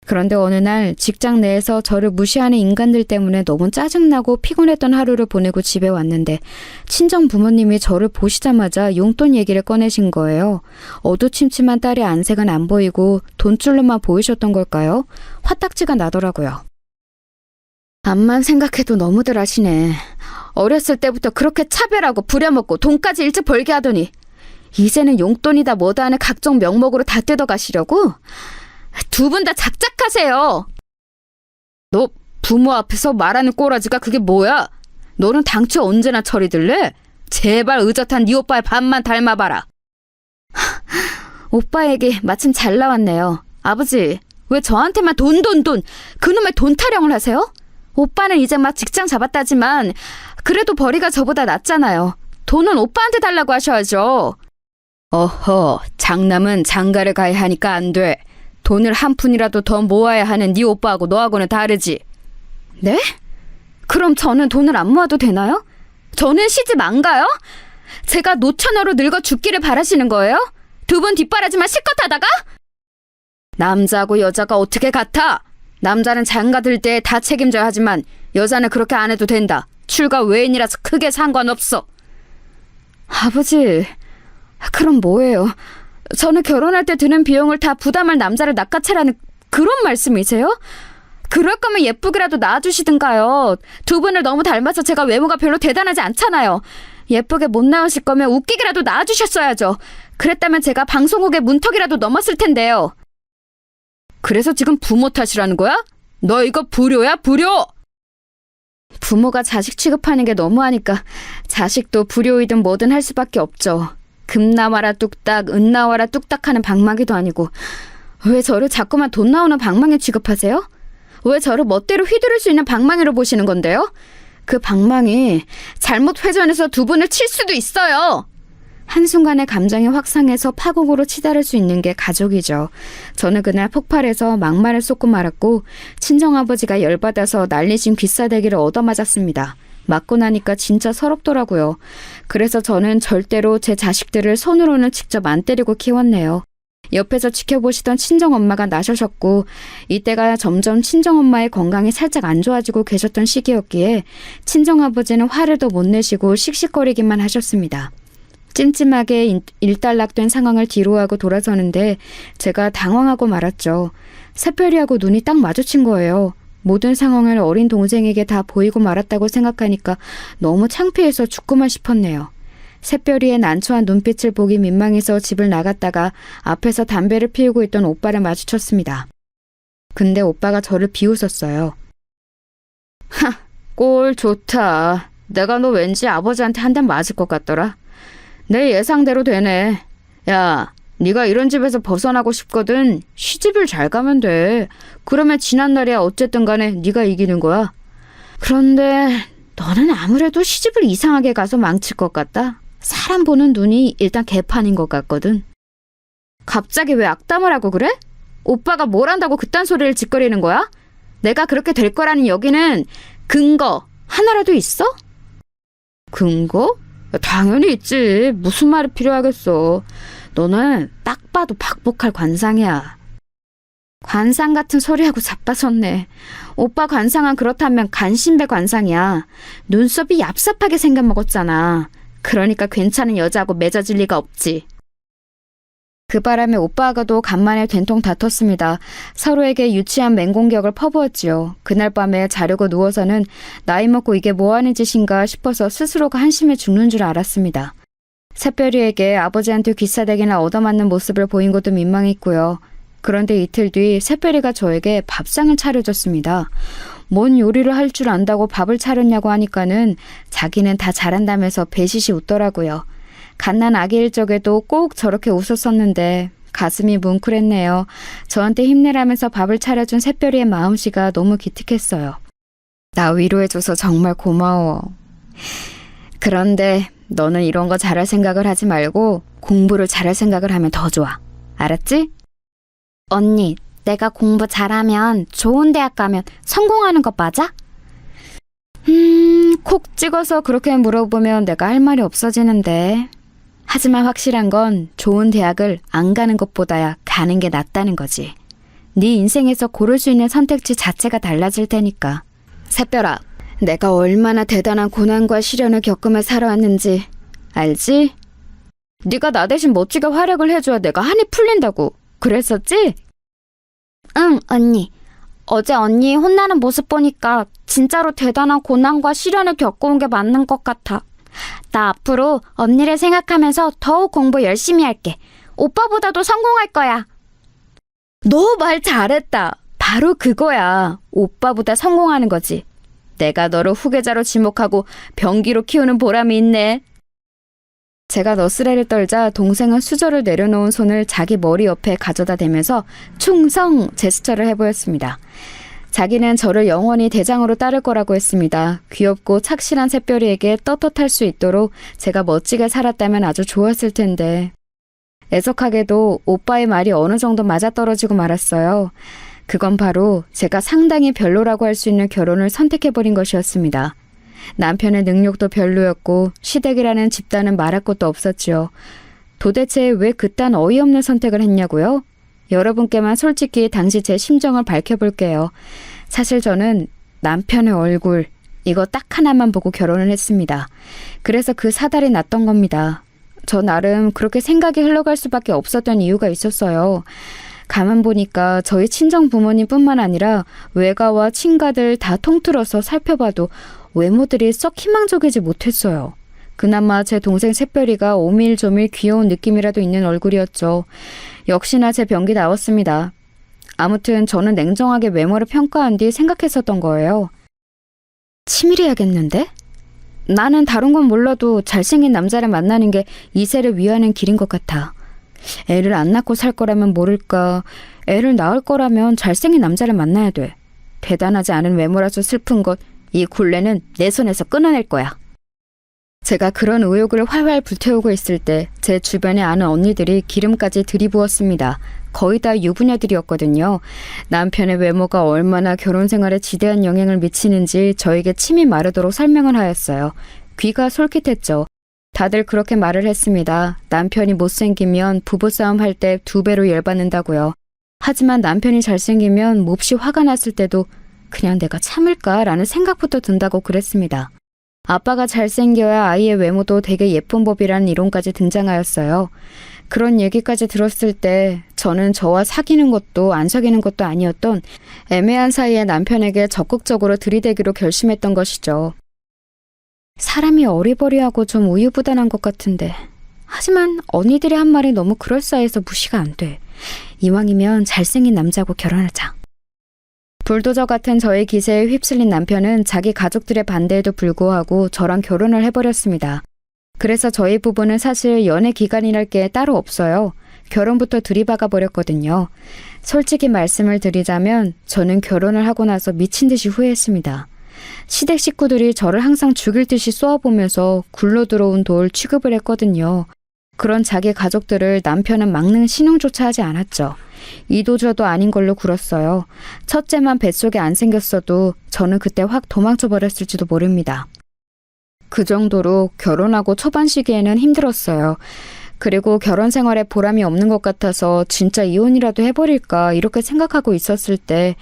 그런데 어느 날 직장 내에서 저를 무시하는 인간들 때문에 너무 짜증나고 피곤했던 하루를 보내고 집에 왔는데 친정 부모님이 저를 보시자마자 용돈 얘기를 꺼내신 거예요. 어두침침한 딸의 안색은 안 보이고 돈줄로만 보이셨던 걸까요? 화딱지가 나더라고요. 암만 생각해도 너무들 하시네. 어렸을 때부터 그렇게 차별하고 부려먹고 돈까지 일찍 벌게 하더니 이제는 용돈이다 뭐다 하는 각종 명목으로 다 뜯어가시려고? 두 분 다 작작하세요. 너 부모 앞에서 말하는 꼬라지가 그게 뭐야? 너는 당최 언제나 철이 들래? 제발 의젓한 네 오빠의 반만 닮아봐라. 오빠 얘기 마침 잘 나왔네요. 아버지, 왜 저한테만 돈 그놈의 돈 타령을 하세요? 오빠는 이제 막 직장 잡았다지만 그래도 벌이가 저보다 낫잖아요. 돈은 오빠한테 달라고 하셔야죠. 어허, 장남은 장가를 가야 하니까 안 돼. 돈을 한 푼이라도 더 모아야 하는 네 오빠하고 너하고는 다르지. 네? 그럼 저는 돈을 안 모아도 되나요? 저는 시집 안 가요? 제가 노처녀로 늙어 죽기를 바라시는 거예요? 두 분 뒷바라지만 실컷 하다가? 남자하고 여자가 어떻게 같아? 남자는 장가 들 때 다 책임져야 하지만 여자는 그렇게 안 해도 된다. 출가 외인이라서 크게 상관없어. 아버지, 그럼 뭐예요? 저는 결혼할 때 드는 비용을 다 부담할 남자를 낚아채라는 그런 말씀이세요? 그럴 거면 예쁘게라도 낳아주시든가요. 두 분을 너무 닮아서 제가 외모가 별로 대단하지 않잖아요. 예쁘게 못 낳으실 거면 웃기게라도 낳아주셨어야죠. 그랬다면 제가 방송국의 문턱이라도 넘었을 텐데요. 그래서 지금 부모 탓이라는 거야? 너 이거 불효야, 불효! 부모가 자식 취급하는 게 너무하니까 자식도 불효이든 뭐든 할 수밖에 없죠. 금 나와라 뚝딱, 은 나와라 뚝딱 하는 방망이도 아니고 왜 저를 자꾸만 돈 나오는 방망이 취급하세요? 왜 저를 멋대로 휘두를 수 있는 방망이로 보시는 건데요? 그 방망이 잘못 회전해서 두 분을 칠 수도 있어요. 한순간에 감정이 확상해서 파국으로 치달을 수 있는 게 가족이죠. 저는 그날 폭발해서 막말을 쏟고 말았고 친정아버지가 열받아서 날리신 귀싸대기를 얻어맞았습니다. 맞고 나니까 진짜 서럽더라고요. 그래서 저는 절대로 제 자식들을 손으로는 직접 안 때리고 키웠네요. 옆에서 지켜보시던 친정엄마가 나셔셨고 이때가 점점 친정엄마의 건강이 살짝 안 좋아지고 계셨던 시기였기에 친정아버지는 화를 더 못 내시고 씩씩거리기만 하셨습니다. 찜찜하게 일단락된 상황을 뒤로하고 돌아서는데 제가 당황하고 말았죠. 새별이하고 눈이 딱 마주친 거예요. 모든 상황을 어린 동생에게 다 보이고 말았다고 생각하니까 너무 창피해서 죽고만 싶었네요. 새별이의 난처한 눈빛을 보기 민망해서 집을 나갔다가 앞에서 담배를 피우고 있던 오빠를 마주쳤습니다. 근데 오빠가 저를 비웃었어요. 하, 꼴 좋다. 내가 너 왠지 아버지한테 한 대 맞을 것 같더라. 내 예상대로 되네. 야, 네가 이런 집에서 벗어나고 싶거든. 시집을 잘 가면 돼. 그러면 지난날이야 어쨌든 간에 네가 이기는 거야. 그런데 너는 아무래도 시집을 이상하게 가서 망칠 것 같다. 사람 보는 눈이 일단 개판인 것 같거든. 갑자기 왜 악담을 하고 그래? 오빠가 뭘 한다고 그딴 소리를 짓거리는 거야? 내가 그렇게 될 거라는 여기는 근거 하나라도 있어? 근거? 당연히 있지. 무슨 말이 필요하겠어. 너는 딱 봐도 박복할 관상이야. 관상 같은 소리하고 자빠졌네. 오빠 관상은 그렇다면 간신배 관상이야. 눈썹이 얍삽하게 생겨먹었잖아. 그러니까 괜찮은 여자하고 맺어질 리가 없지. 그 바람에 오빠하고도 간만에 된통 다퉜습니다. 서로에게 유치한 맹공격을 퍼부었지요. 그날 밤에 자려고 누워서는 나이 먹고 이게 뭐하는 짓인가 싶어서 스스로가 한심해 죽는 줄 알았습니다. 새별이에게 아버지한테 귀싸대기나 얻어맞는 모습을 보인 것도 민망했고요. 그런데 이틀 뒤 새별이가 저에게 밥상을 차려줬습니다. 뭔 요리를 할 줄 안다고 밥을 차렸냐고 하니까는 자기는 다 잘한다면서 배시시 웃더라고요. 갓난 아기일 적에도 꼭 저렇게 웃었었는데 가슴이 뭉클했네요. 저한테 힘내라면서 밥을 차려준 새별이의 마음씨가 너무 기특했어요. 나 위로해줘서 정말 고마워. 그런데 너는 이런 거 잘할 생각을 하지 말고 공부를 잘할 생각을 하면 더 좋아. 알았지? 언니, 내가 공부 잘하면 좋은 대학 가면 성공하는 거 맞아? 콕 찍어서 그렇게 물어보면 내가 할 말이 없어지는데. 하지만 확실한 건 좋은 대학을 안 가는 것보다야 가는 게 낫다는 거지. 네 인생에서 고를 수 있는 선택지 자체가 달라질 테니까. 새별아, 내가 얼마나 대단한 고난과 시련을 겪으며 살아왔는지 알지? 네가 나 대신 멋지게 활약을 해줘야 내가 한이 풀린다고 그랬었지? 응, 언니. 어제 언니 혼나는 모습 보니까 진짜로 대단한 고난과 시련을 겪어온 게 맞는 것 같아. 나 앞으로 언니를 생각하면서 더욱 공부 열심히 할게. 오빠보다도 성공할 거야. 너 말 잘했다. 바로 그거야. 오빠보다 성공하는 거지. 내가 너를 후계자로 지목하고 병기로 키우는 보람이 있네. 제가 너스레를 떨자 동생은 수저를 내려놓은 손을 자기 머리 옆에 가져다 대면서 충성 제스처를 해보였습니다. 자기는 저를 영원히 대장으로 따를 거라고 했습니다. 귀엽고 착실한 새별이에게 떳떳할 수 있도록 제가 멋지게 살았다면 아주 좋았을 텐데. 애석하게도 오빠의 말이 어느 정도 맞아떨어지고 말았어요. 그건 바로 제가 상당히 별로라고 할 수 있는 결혼을 선택해버린 것이었습니다. 남편의 능력도 별로였고 시댁이라는 집단은 말할 것도 없었지요. 도대체 왜 그딴 어이없는 선택을 했냐고요? 여러분께만 솔직히 당시 제 심정을 밝혀볼게요. 사실 저는 남편의 얼굴, 이거 딱 하나만 보고 결혼을 했습니다. 그래서 그 사달이 났던 겁니다. 저 나름 그렇게 생각이 흘러갈 수밖에 없었던 이유가 있었어요. 가만 보니까 저희 친정 부모님뿐만 아니라 외가와 친가들 다 통틀어서 살펴봐도 외모들이 썩 희망적이지 못했어요. 그나마 제 동생 새별이가 오밀조밀 귀여운 느낌이라도 있는 얼굴이었죠. 역시나 제 병기 나왔습니다. 아무튼 저는 냉정하게 외모를 평가한 뒤 생각했었던 거예요. 치밀해야겠는데? 나는 다른 건 몰라도 잘생긴 남자를 만나는 게 이세를 위하는 길인 것 같아. 애를 안 낳고 살 거라면 모를까. 애를 낳을 거라면 잘생긴 남자를 만나야 돼. 대단하지 않은 외모라서 슬픈 것, 이 굴레는 내 손에서 끊어낼 거야. 제가 그런 의욕을 활활 불태우고 있을 때 제 주변에 아는 언니들이 기름까지 들이부었습니다. 거의 다 유부녀들이었거든요. 남편의 외모가 얼마나 결혼 생활에 지대한 영향을 미치는지 저에게 침이 마르도록 설명을 하였어요. 귀가 솔깃했죠. 다들 그렇게 말을 했습니다. 남편이 못생기면 부부싸움 할 때 2배로 열받는다고요. 하지만 남편이 잘생기면 몹시 화가 났을 때도 그냥 내가 참을까라는 생각부터 든다고 그랬습니다. 아빠가 잘생겨야 아이의 외모도 되게 예쁜 법이라는 이론까지 등장하였어요. 그런 얘기까지 들었을 때 저는 저와 사귀는 것도 안 사귀는 것도 아니었던 애매한 사이에 남편에게 적극적으로 들이대기로 결심했던 것이죠. 사람이 어리버리하고 좀 우유부단한 것 같은데 하지만 언니들이 한 말이 너무 그럴싸해서 무시가 안 돼. 이왕이면 잘생긴 남자하고 결혼하자. 불도저 같은 저의 기세에 휩쓸린 남편은 자기 가족들의 반대에도 불구하고 저랑 결혼을 해버렸습니다. 그래서 저희 부부는 사실 연애 기간이랄 게 따로 없어요. 결혼부터 들이박아 버렸거든요. 솔직히 말씀을 드리자면 저는 결혼을 하고 나서 미친 듯이 후회했습니다. 시댁 식구들이 저를 항상 죽일 듯이 쏘아보면서 굴러 들어온 돌 취급을 했거든요. 그런 자기 가족들을 남편은 막는 신용조차 하지 않았죠. 이도저도 아닌 걸로 굴었어요. 첫째만 뱃속에 안 생겼어도 저는 그때 확 도망쳐 버렸을지도 모릅니다. 그 정도로 결혼하고 초반 시기에는 힘들었어요. 그리고 결혼 생활에 보람이 없는 것 같아서 진짜 이혼이라도 해버릴까 이렇게 생각하고 있었을 때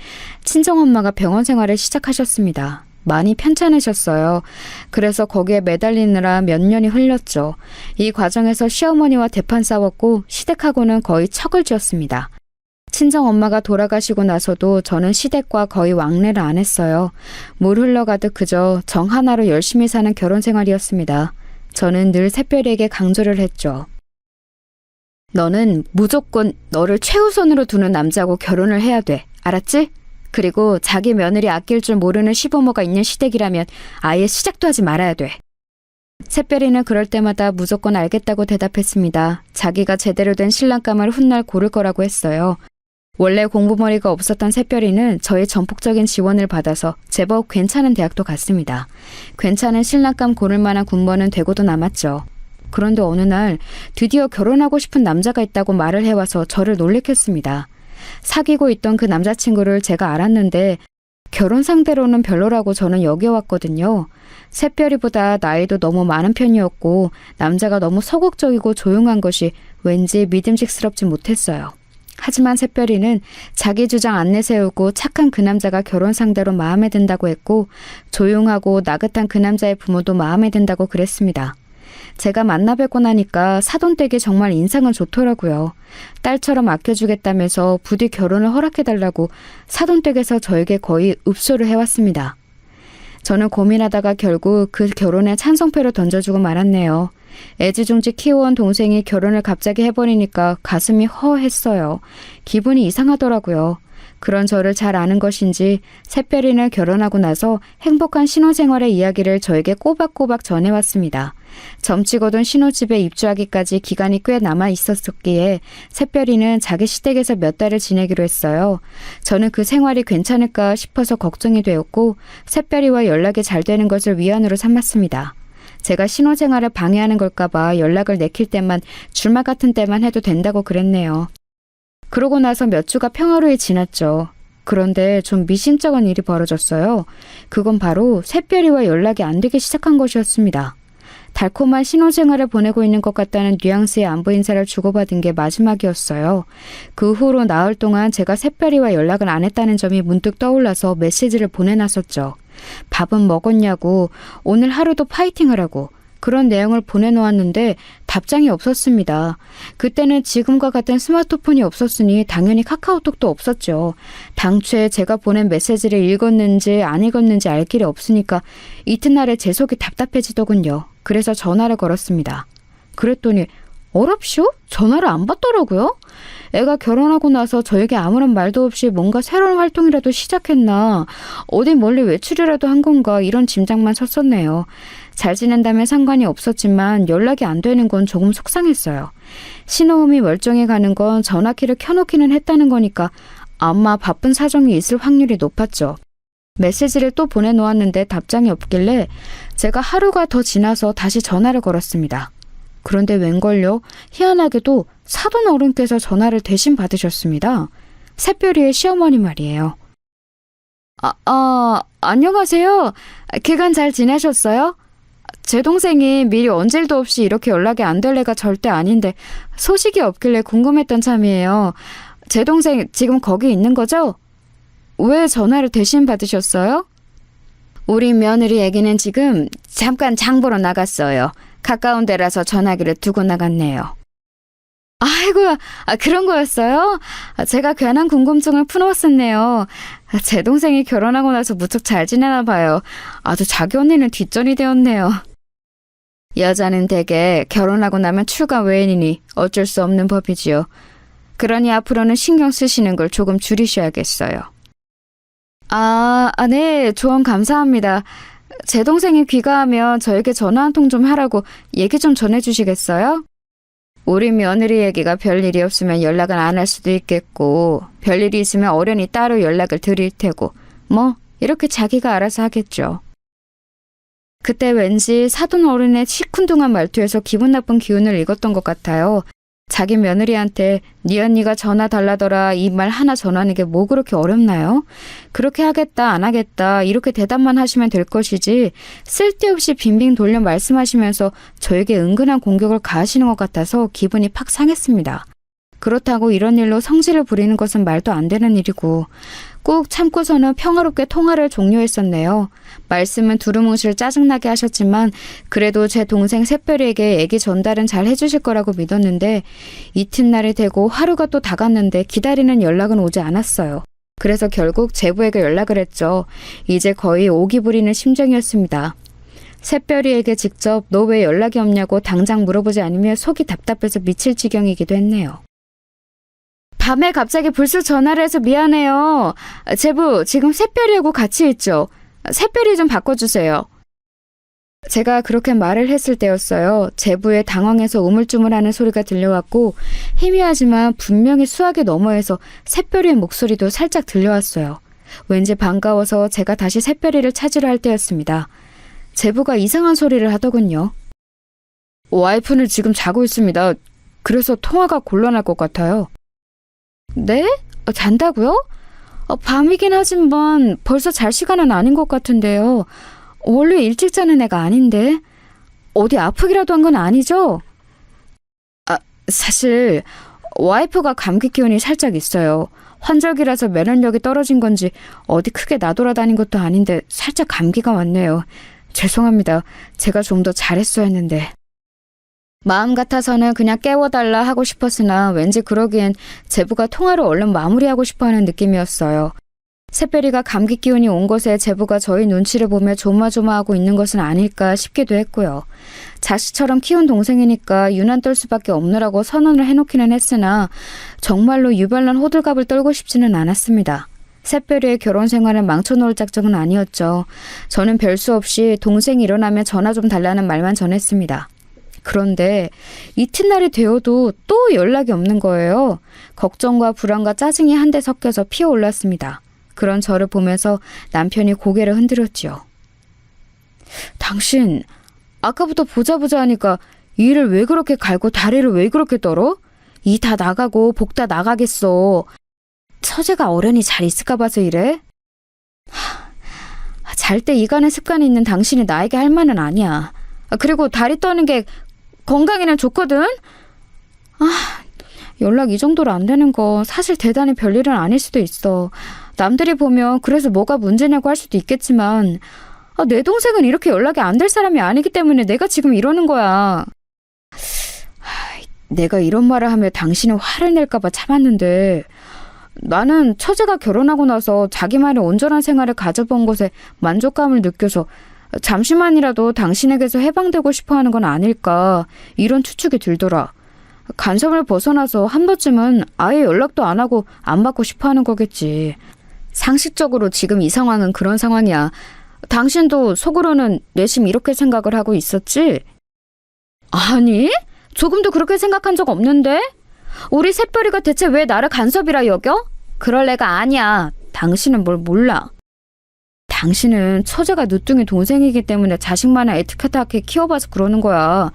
친정엄마가 병원 생활을 시작하셨습니다. 많이 편찮으셨어요. 그래서 거기에 매달리느라 몇 년이 흘렸죠. 이 과정에서 시어머니와 대판 싸웠고 시댁하고는 거의 척을 지었습니다. 친정 엄마가 돌아가시고 나서도 저는 시댁과 거의 왕래를 안 했어요. 물 흘러가듯 그저 정 하나로 열심히 사는 결혼 생활이었습니다. 저는 늘 새별이에게 강조를 했죠. 너는 무조건 너를 최우선으로 두는 남자하고 결혼을 해야 돼. 알았지? 그리고 자기 며느리 아낄 줄 모르는 시부모가 있는 시댁이라면 아예 시작도 하지 말아야 돼. 새별이는 그럴 때마다 무조건 알겠다고 대답했습니다. 자기가 제대로 된 신랑감을 훗날 고를 거라고 했어요. 원래 공부머리가 없었던 새별이는 저의 전폭적인 지원을 받아서 제법 괜찮은 대학도 갔습니다. 괜찮은 신랑감 고를 만한 군번은 되고도 남았죠. 그런데 어느 날 드디어 결혼하고 싶은 남자가 있다고 말을 해와서 저를 놀래켰습니다. 사귀고 있던 그 남자친구를 제가 알았는데 결혼 상대로는 별로라고 저는 여겨왔거든요. 새별이보다 나이도 너무 많은 편이었고 남자가 너무 소극적이고 조용한 것이 왠지 믿음직스럽지 못했어요. 하지만 새별이는 자기 주장 안 내세우고 착한 그 남자가 결혼 상대로 마음에 든다고 했고 조용하고 나긋한 그 남자의 부모도 마음에 든다고 그랬습니다. 제가 만나 뵙고 나니까 사돈댁이 정말 인상은 좋더라고요. 딸처럼 아껴주겠다면서 부디 결혼을 허락해달라고 사돈댁에서 저에게 거의 읍소를 해왔습니다. 저는 고민하다가 결국 그 결혼에 찬성표를 던져주고 말았네요. 애지중지 키워온 동생이 결혼을 갑자기 해버리니까 가슴이 허했어요. 기분이 이상하더라고요. 그런 저를 잘 아는 것인지 새별이는 결혼하고 나서 행복한 신혼생활의 이야기를 저에게 꼬박꼬박 전해왔습니다. 점치고든 신혼집에 입주하기까지 기간이 꽤 남아 있었기에 새별이는 자기 시댁에서 몇 달을 지내기로 했어요. 저는 그 생활이 괜찮을까 싶어서 걱정이 되었고 새별이와 연락이 잘 되는 것을 위안으로 삼았습니다. 제가 신혼생활을 방해하는 걸까봐 연락을 내킬 때만 주말 같은 때만 해도 된다고 그랬네요. 그러고 나서 몇 주가 평화로이 지났죠. 그런데 좀 미심쩍은 일이 벌어졌어요. 그건 바로 새별이와 연락이 안 되기 시작한 것이었습니다. 달콤한 신혼생활을 보내고 있는 것 같다는 뉘앙스의 안부 인사를 주고받은 게 마지막이었어요. 그 후로 나흘 동안 제가 새별이와 연락을 안 했다는 점이 문득 떠올라서 메시지를 보내놨었죠. 밥은 먹었냐고, 오늘 하루도 파이팅하라고 그런 내용을 보내놓았는데 답장이 없었습니다. 그때는 지금과 같은 스마트폰이 없었으니 당연히 카카오톡도 없었죠. 당초에 제가 보낸 메시지를 읽었는지 안 읽었는지 알 길이 없으니까 이튿날에 제 속이 답답해지더군요. 그래서 전화를 걸었습니다. 그랬더니 어랍쇼? 전화를 안 받더라고요. 애가 결혼하고 나서 저에게 아무런 말도 없이 뭔가 새로운 활동이라도 시작했나, 어디 멀리 외출이라도 한 건가 이런 짐작만 섰었네요. 잘 지낸다면 상관이 없었지만 연락이 안 되는 건 조금 속상했어요. 신호음이 멀쩡히 가는 건 전화키를 켜놓기는 했다는 거니까 아마 바쁜 사정이 있을 확률이 높았죠. 메시지를 또 보내놓았는데 답장이 없길래 제가 하루가 더 지나서 다시 전화를 걸었습니다. 그런데 웬걸요? 희한하게도 사돈 어른께서 전화를 대신 받으셨습니다. 새별이의 시어머니 말이에요. 안녕하세요. 기간 잘 지내셨어요? 제 동생이 미리 언질도 없이 이렇게 연락이 안 될 애가 절대 아닌데 소식이 없길래 궁금했던 참이에요. 제 동생 지금 거기 있는 거죠? 왜 전화를 대신 받으셨어요? 우리 며느리 애기는 지금 잠깐 장 보러 나갔어요. 가까운 데라서 전화기를 두고 나갔네요. 아이고야, 그런 거였어요? 제가 괜한 궁금증을 풀어왔었네요. 제 동생이 결혼하고 나서 무척 잘 지내나 봐요. 아주 자기 언니는 뒷전이 되었네요. 여자는 대개 결혼하고 나면 출가 외인이니 어쩔 수 없는 법이지요. 그러니 앞으로는 신경 쓰시는 걸 조금 줄이셔야겠어요. 네, 조언 감사합니다. 제 동생이 귀가하면 저에게 전화 한 통 좀 하라고 얘기 좀 전해주시겠어요? 우리 며느리 얘기가 별일이 없으면 연락을 안 할 수도 있겠고 별일이 있으면 어련히 따로 연락을 드릴 테고 뭐 이렇게 자기가 알아서 하겠죠. 그때 왠지 사돈 어른의 시큰둥한 말투에서 기분 나쁜 기운을 읽었던 것 같아요. 자기 며느리한테 네 언니가 전화 달라더라 이 말 하나 전하는 게 뭐 그렇게 어렵나요? 그렇게 하겠다 안 하겠다 이렇게 대답만 하시면 될 것이지 쓸데없이 빙빙 돌려 말씀하시면서 저에게 은근한 공격을 가하시는 것 같아서 기분이 팍 상했습니다. 그렇다고 이런 일로 성질을 부리는 것은 말도 안 되는 일이고 꾹 참고서는 평화롭게 통화를 종료했었네요. 말씀은 두루뭉실 짜증나게 하셨지만 그래도 제 동생 샛별이에게 얘기 전달은 잘 해주실 거라고 믿었는데 이튿날이 되고 하루가 또 다 갔는데 기다리는 연락은 오지 않았어요. 그래서 결국 제부에게 연락을 했죠. 이제 거의 오기 부리는 심정이었습니다. 샛별이에게 직접 너 왜 연락이 없냐고 당장 물어보지 않으면 속이 답답해서 미칠 지경이기도 했네요. 밤에 갑자기 불쑥 전화를 해서 미안해요. 제부, 지금 샛별이하고 같이 있죠? 샛별이 좀 바꿔주세요. 제가 그렇게 말을 했을 때였어요. 제부의 당황해서 우물쭈물하는 소리가 들려왔고 희미하지만 분명히 수학의 너머에서 샛별이의 목소리도 살짝 들려왔어요. 왠지 반가워서 제가 다시 샛별이를 찾으려 할 때였습니다. 제부가 이상한 소리를 하더군요. 와이프는 지금 자고 있습니다. 그래서 통화가 곤란할 것 같아요. 네? 잔다고요? 밤이긴 하지만 벌써 잘 시간은 아닌 것 같은데요. 원래 일찍 자는 애가 아닌데. 어디 아프기라도 한 건 아니죠? 사실 와이프가 감기 기운이 살짝 있어요. 환절기라서 면역력이 떨어진 건지 어디 크게 나돌아다닌 것도 아닌데 살짝 감기가 왔네요. 죄송합니다. 제가 좀 더 잘했어야 했는데. 마음 같아서는 그냥 깨워달라 하고 싶었으나 왠지 그러기엔 제부가 통화를 얼른 마무리하고 싶어하는 느낌이었어요. 샛별이가 감기 기운이 온 것에 제부가 저희 눈치를 보며 조마조마하고 있는 것은 아닐까 싶기도 했고요. 자식처럼 키운 동생이니까 유난 떨 수밖에 없느라고 선언을 해놓기는 했으나 정말로 유별난 호들갑을 떨고 싶지는 않았습니다. 샛별이의 결혼 생활을 망쳐놓을 작정은 아니었죠. 저는 별수 없이 동생이 일어나면 전화 좀 달라는 말만 전했습니다. 그런데 이튿날이 되어도 또 연락이 없는 거예요. 걱정과 불안과 짜증이 한데 섞여서 피어올랐습니다. 그런 저를 보면서 남편이 고개를 흔들었지요. 당신 아까부터 보자 하니까 일을 왜 그렇게 갈고 다리를 왜 그렇게 떨어? 이 다 나가고 복 다 나가겠어. 처제가 어련히 잘 있을까 봐서 이래? 잘 때 이간의 습관이 있는 당신이 나에게 할 말은 아니야. 그리고 다리 떠는 게 건강에는 좋거든? 연락 이 정도로 안 되는 거 사실 대단히 별일은 아닐 수도 있어. 남들이 보면 그래서 뭐가 문제냐고 할 수도 있겠지만 내 동생은 이렇게 연락이 안 될 사람이 아니기 때문에 내가 지금 이러는 거야. 내가 이런 말을 하며 당신은 화를 낼까 봐 참았는데 나는 처제가 결혼하고 나서 자기만의 온전한 생활을 가져본 것에 만족감을 느껴서 잠시만이라도 당신에게서 해방되고 싶어하는 건 아닐까 이런 추측이 들더라. 간섭을 벗어나서 한 번쯤은 아예 연락도 안 하고 안 받고 싶어하는 거겠지. 상식적으로 지금 이 상황은 그런 상황이야. 당신도 속으로는 내심 이렇게 생각을 하고 있었지? 아니, 조금도 그렇게 생각한 적 없는데? 우리 샛별이가 대체 왜 나를 간섭이라 여겨? 그럴 애가 아니야. 당신은 뭘 몰라. 당신은 처제가 늦둥이 동생이기 때문에 자식만을 애틋하게 키워봐서 그러는 거야.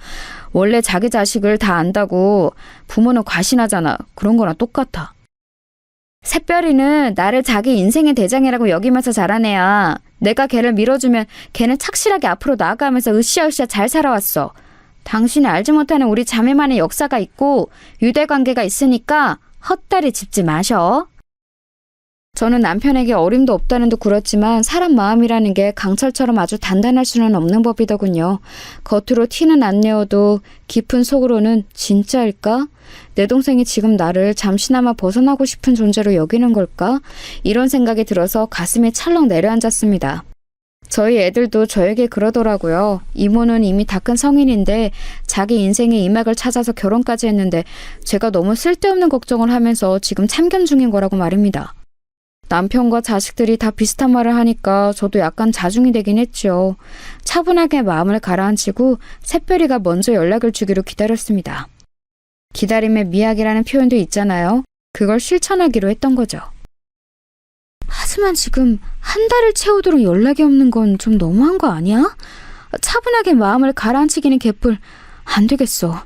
원래 자기 자식을 다 안다고 부모는 과신하잖아. 그런 거랑 똑같아. 샛별이는 나를 자기 인생의 대장이라고 여기면서 자란 애야. 내가 걔를 밀어주면 걔는 착실하게 앞으로 나아가면서 으쌰으쌰 잘 살아왔어. 당신이 알지 못하는 우리 자매만의 역사가 있고 유대관계가 있으니까 헛다리 짚지 마셔. 저는 남편에게 어림도 없다는 듯 굴었지만 사람 마음이라는 게 강철처럼 아주 단단할 수는 없는 법이더군요. 겉으로 티는 안 내어도 깊은 속으로는 진짜일까? 내 동생이 지금 나를 잠시나마 벗어나고 싶은 존재로 여기는 걸까? 이런 생각이 들어서 가슴이 찰렁 내려앉았습니다. 저희 애들도 저에게 그러더라고요. 이모는 이미 다 큰 성인인데 자기 인생의 이막을 찾아서 결혼까지 했는데 제가 너무 쓸데없는 걱정을 하면서 지금 참견 중인 거라고 말입니다. 남편과 자식들이 다 비슷한 말을 하니까 저도 약간 자중이 되긴 했죠. 차분하게 마음을 가라앉히고 샛별이가 먼저 연락을 주기로 기다렸습니다. 기다림의 미학이라는 표현도 있잖아요. 그걸 실천하기로 했던 거죠. 하지만 지금 한 달을 채우도록 연락이 없는 건 좀 너무한 거 아니야? 차분하게 마음을 가라앉히기는 개뿔. 안 되겠어.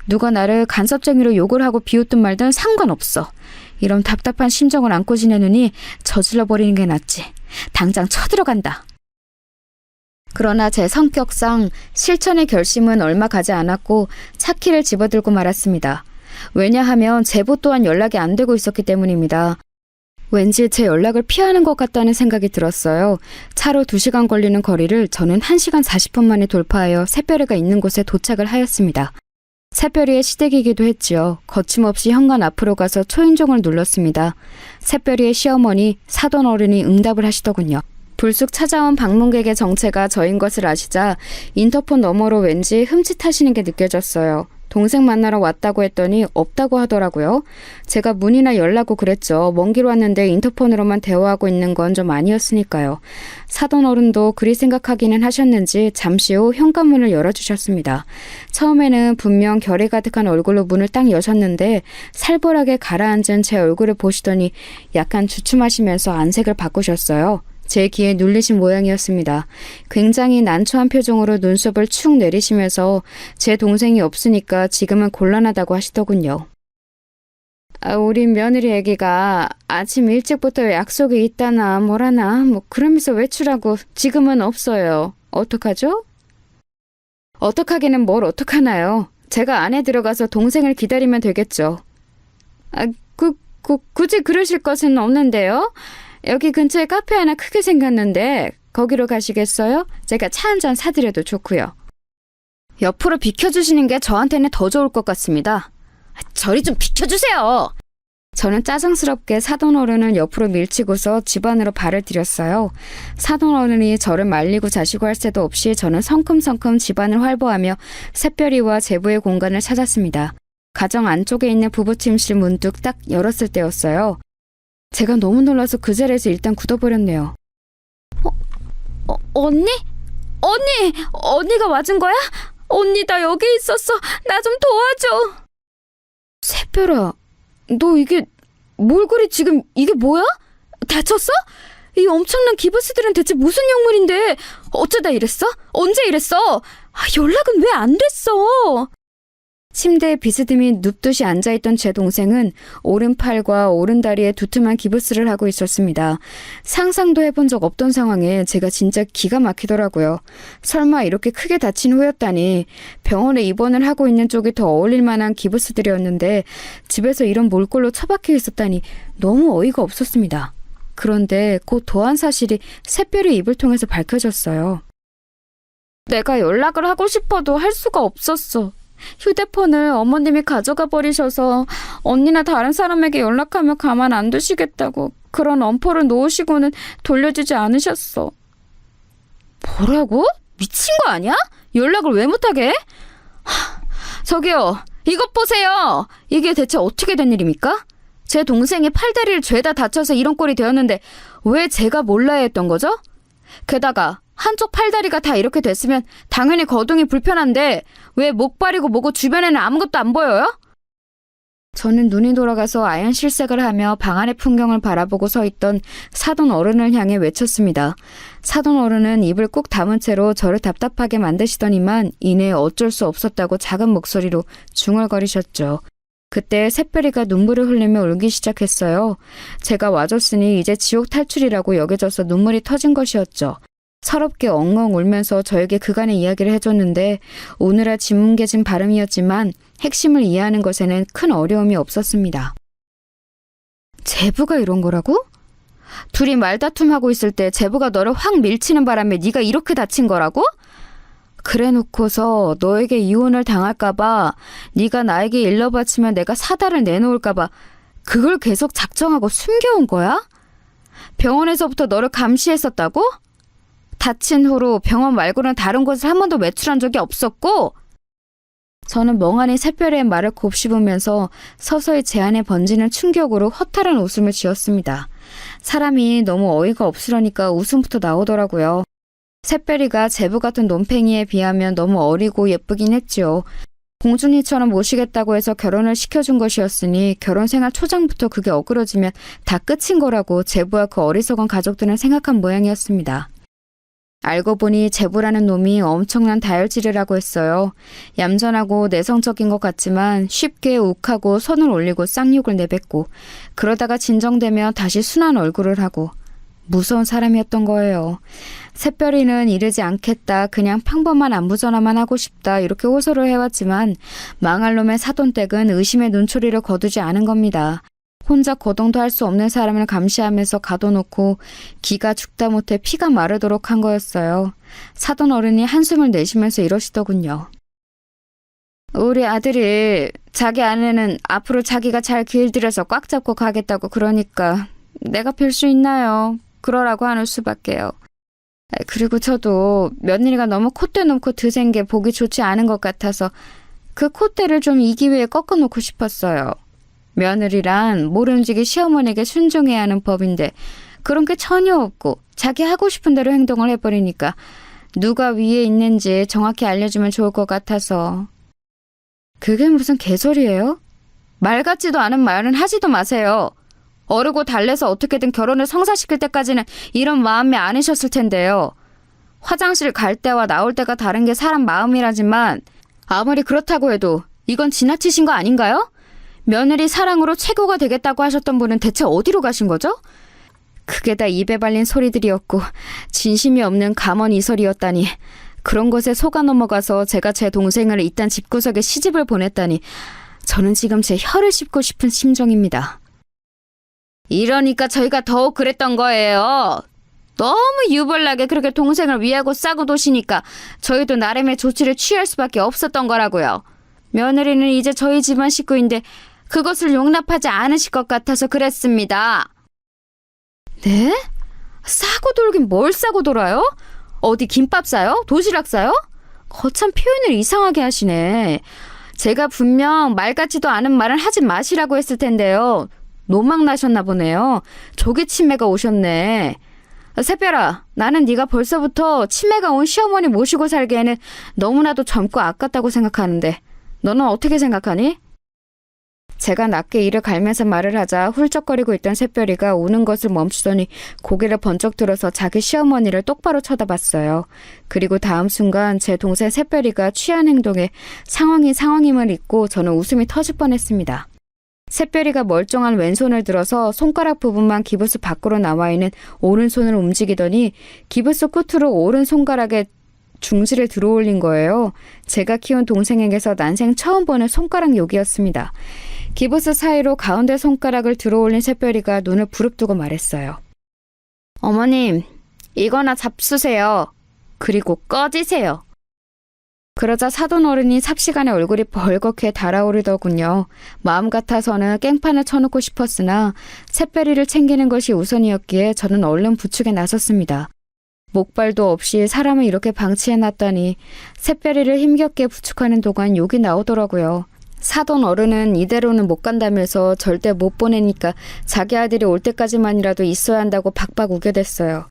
누가 나를 간섭쟁이로 욕을 하고 비웃든 말든 상관없어. 이런 답답한 심정을 안고 지내느니 저질러 버리는 게 낫지. 당장 쳐들어간다. 그러나 제 성격상 실천의 결심은 얼마 가지 않았고 차키를 집어들고 말았습니다. 왜냐하면 제보 또한 연락이 안 되고 있었기 때문입니다. 왠지 제 연락을 피하는 것 같다는 생각이 들었어요. 차로 2시간 걸리는 거리를 저는 1시간 40분 만에 돌파하여 새별이가 있는 곳에 도착을 하였습니다. 새별이의 시댁이기도 했지요. 거침없이 현관 앞으로 가서 초인종을 눌렀습니다. 새별이의 시어머니 사돈 어른이 응답을 하시더군요. 불쑥 찾아온 방문객의 정체가 저인 것을 아시자 인터폰 너머로 왠지 흠칫하시는 게 느껴졌어요. 동생 만나러 왔다고 했더니 없다고 하더라고요. 제가 문이나 열라고 그랬죠. 먼 길 왔는데 인터폰으로만 대화하고 있는 건 좀 아니었으니까요. 사돈 어른도 그리 생각하기는 하셨는지 잠시 후 현관문을 열어주셨습니다. 처음에는 분명 결이 가득한 얼굴로 문을 딱 여셨는데 살벌하게 가라앉은 제 얼굴을 보시더니 약간 주춤하시면서 안색을 바꾸셨어요. 제 귀에 눌리신 모양이었습니다. 굉장히 난처한 표정으로 눈썹을 축 내리시면서 제 동생이 없으니까 지금은 곤란하다고 하시더군요. 우리 며느리 애기가 아침 일찍부터 약속이 있다나 뭐라나 그러면서 외출하고 지금은 없어요. 어떡하죠? 어떡하기는 뭘 어떡하나요? 제가 안에 들어가서 동생을 기다리면 되겠죠. 굳이 그러실 것은 없는데요. 여기 근처에 카페 하나 크게 생겼는데 거기로 가시겠어요? 제가 차 한 잔 사드려도 좋고요. 옆으로 비켜주시는 게 저한테는 더 좋을 것 같습니다. 저리 좀 비켜주세요. 저는 짜증스럽게 사돈 어른을 옆으로 밀치고서 집 안으로 발을 들였어요. 사돈 어른이 저를 말리고 자시고 할 새도 없이 저는 성큼성큼 집 안을 활보하며 샛별이와 제부의 공간을 찾았습니다. 가정 안쪽에 있는 부부 침실 문득 딱 열었을 때였어요. 제가 너무 놀라서 그 자리에서 일단 굳어버렸네요. 언니? 언니가 맞은 거야? 언니 나 여기 있었어. 나 좀 도와줘. 새별아, 너 이게 뭘 그리 지금 이게 뭐야? 다쳤어? 이 엄청난 기부스들은 대체 무슨 약물인데 어쩌다 이랬어? 언제 이랬어? 연락은 왜 안 됐어? 침대에 비스듬히 눕듯이 앉아있던 제 동생은 오른팔과 오른다리에 두툼한 기부스를 하고 있었습니다. 상상도 해본 적 없던 상황에 제가 진짜 기가 막히더라고요. 설마 이렇게 크게 다친 후였다니. 병원에 입원을 하고 있는 쪽이 더 어울릴 만한 기부스들이었는데 집에서 이런 몰골로 처박혀 있었다니 너무 어이가 없었습니다. 그런데 곧 더한 사실이 샛별의 입을 통해서 밝혀졌어요. 내가 연락을 하고 싶어도 할 수가 없었어. 휴대폰을 어머님이 가져가 버리셔서 언니나 다른 사람에게 연락하면 가만 안 두시겠다고 그런 엄포를 놓으시고는 돌려주지 않으셨어. 뭐라고? 미친 거 아니야? 연락을 왜 못하게 해? 저기요, 이것 보세요. 이게 대체 어떻게 된 일입니까? 제 동생이 팔다리를 죄다 다쳐서 이런 꼴이 되었는데 왜 제가 몰라야 했던 거죠? 게다가 한쪽 팔다리가 다 이렇게 됐으면 당연히 거동이 불편한데 왜 목발이고 뭐고 주변에는 아무것도 안 보여요? 저는 눈이 돌아가서 아연 실색을 하며 방 안의 풍경을 바라보고 서 있던 사돈 어른을 향해 외쳤습니다. 사돈 어른은 입을 꾹 다문 채로 저를 답답하게 만드시더니만 이내 어쩔 수 없었다고 작은 목소리로 중얼거리셨죠. 그때 샛별이가 눈물을 흘리며 울기 시작했어요. 제가 와줬으니 이제 지옥 탈출이라고 여겨져서 눈물이 터진 것이었죠. 서럽게 엉엉 울면서 저에게 그간의 이야기를 해줬는데 오늘아 짓뭉개진 발음이었지만 핵심을 이해하는 것에는 큰 어려움이 없었습니다. 제부가 이런 거라고? 둘이 말다툼하고 있을 때 제부가 너를 확 밀치는 바람에 네가 이렇게 다친 거라고? 그래놓고서 너에게 이혼을 당할까봐 네가 나에게 일러 바치면 내가 사다를 내놓을까봐 그걸 계속 작정하고 숨겨온 거야? 병원에서부터 너를 감시했었다고? 다친 후로 병원 말고는 다른 곳을 한 번도 외출한 적이 없었고? 저는 멍하니 샛별의 말을 곱씹으면서 서서히 제 안에 번지는 충격으로 허탈한 웃음을 지었습니다. 사람이 너무 어이가 없으려니까 웃음부터 나오더라고요. 샛별이가 제부 같은 논팽이에 비하면 너무 어리고 예쁘긴 했지요. 공주니처럼 모시겠다고 해서 결혼을 시켜준 것이었으니 결혼 생활 초장부터 그게 어그러지면 다 끝인 거라고 제부와 그 어리석은 가족들은 생각한 모양이었습니다. 알고 보니 제부라는 놈이 엄청난 다혈질을 하고 했어요. 얌전하고 내성적인 것 같지만 쉽게 욱하고 손을 올리고 쌍욕을 내뱉고 그러다가 진정되면 다시 순한 얼굴을 하고 무서운 사람이었던 거예요. 샛별이는 이르지 않겠다. 그냥 평범한 안부전화만 하고 싶다. 이렇게 호소를 해왔지만 망할 놈의 사돈댁은 의심의 눈초리를 거두지 않은 겁니다. 혼자 거동도 할 수 없는 사람을 감시하면서 가둬놓고 기가 죽다 못해 피가 마르도록 한 거였어요. 사돈 어른이 한숨을 내쉬면서 이러시더군요. 우리 아들이 자기 아내는 앞으로 자기가 잘 길들여서 꽉 잡고 가겠다고 그러니까 내가 별 수 있나요? 그러라고 하는 수밖에요. 그리고 저도 며느리가 너무 콧대 놓고 드센 게 보기 좋지 않은 것 같아서 그 콧대를 좀 이 기회에 꺾어놓고 싶었어요. 며느리란 모름지기 시어머니에게 순종해야 하는 법인데 그런 게 전혀 없고 자기 하고 싶은 대로 행동을 해버리니까 누가 위에 있는지 정확히 알려주면 좋을 것 같아서. 그게 무슨 개소리예요? 말 같지도 않은 말은 하지도 마세요. 어르고 달래서 어떻게든 결혼을 성사시킬 때까지는 이런 마음이 아니셨을 텐데요. 화장실 갈 때와 나올 때가 다른 게 사람 마음이라지만 아무리 그렇다고 해도 이건 지나치신 거 아닌가요? 며느리 사랑으로 최고가 되겠다고 하셨던 분은 대체 어디로 가신 거죠? 그게 다 입에 발린 소리들이었고 진심이 없는 감언이설이었다니. 그런 것에 속아 넘어가서 제가 제 동생을 이딴 집구석에 시집을 보냈다니 저는 지금 제 혀를 씹고 싶은 심정입니다. 이러니까 저희가 더욱 그랬던 거예요. 너무 유별나게 그렇게 동생을 위하고 싸고 도시니까 저희도 나름의 조치를 취할 수밖에 없었던 거라고요. 며느리는 이제 저희 집안 식구인데 그것을 용납하지 않으실 것 같아서 그랬습니다. 네? 싸고 돌긴 뭘 싸고 돌아요? 어디 김밥 싸요? 도시락 싸요? 거참 표현을 이상하게 하시네. 제가 분명 말 같지도 않은 말은 하지 마시라고 했을 텐데요. 노망 나셨나 보네요. 조기 치매가 오셨네. 새별아, 나는 네가 벌써부터 치매가 온 시어머니 모시고 살기에는 너무나도 젊고 아깝다고 생각하는데 너는 어떻게 생각하니? 제가 낮게 이를 갈면서 말을 하자 훌쩍거리고 있던 새별이가 우는 것을 멈추더니 고개를 번쩍 들어서 자기 시어머니를 똑바로 쳐다봤어요. 그리고 다음 순간 제 동생 새별이가 취한 행동에 상황임을 잊고 저는 웃음이 터질 뻔했습니다. 새별이가 멀쩡한 왼손을 들어서 손가락 부분만 기부스 밖으로 나와 있는 오른손을 움직이더니 기부스 끝으로 오른 손가락에 중지를 들어올린 거예요. 제가 키운 동생에게서 난생 처음 보는 손가락 욕이었습니다. 기부스 사이로 가운데 손가락을 들어올린 새별이가 눈을 부릅뜨고 말했어요. 어머님, 이거나 잡수세요. 그리고 꺼지세요. 그러자 사돈 어른이 삽시간에 얼굴이 벌겋게 달아오르더군요. 마음 같아서는 깽판을 쳐놓고 싶었으나 새별이를 챙기는 것이 우선이었기에 저는 얼른 부축에 나섰습니다. 목발도 없이 사람을 이렇게 방치해놨다니 새별이를 힘겹게 부축하는 동안 욕이 나오더라고요. 사돈 어른은 이대로는 못 간다면서 절대 못 보내니까 자기 아들이 올 때까지만이라도 있어야 한다고 박박 우겨댔어요.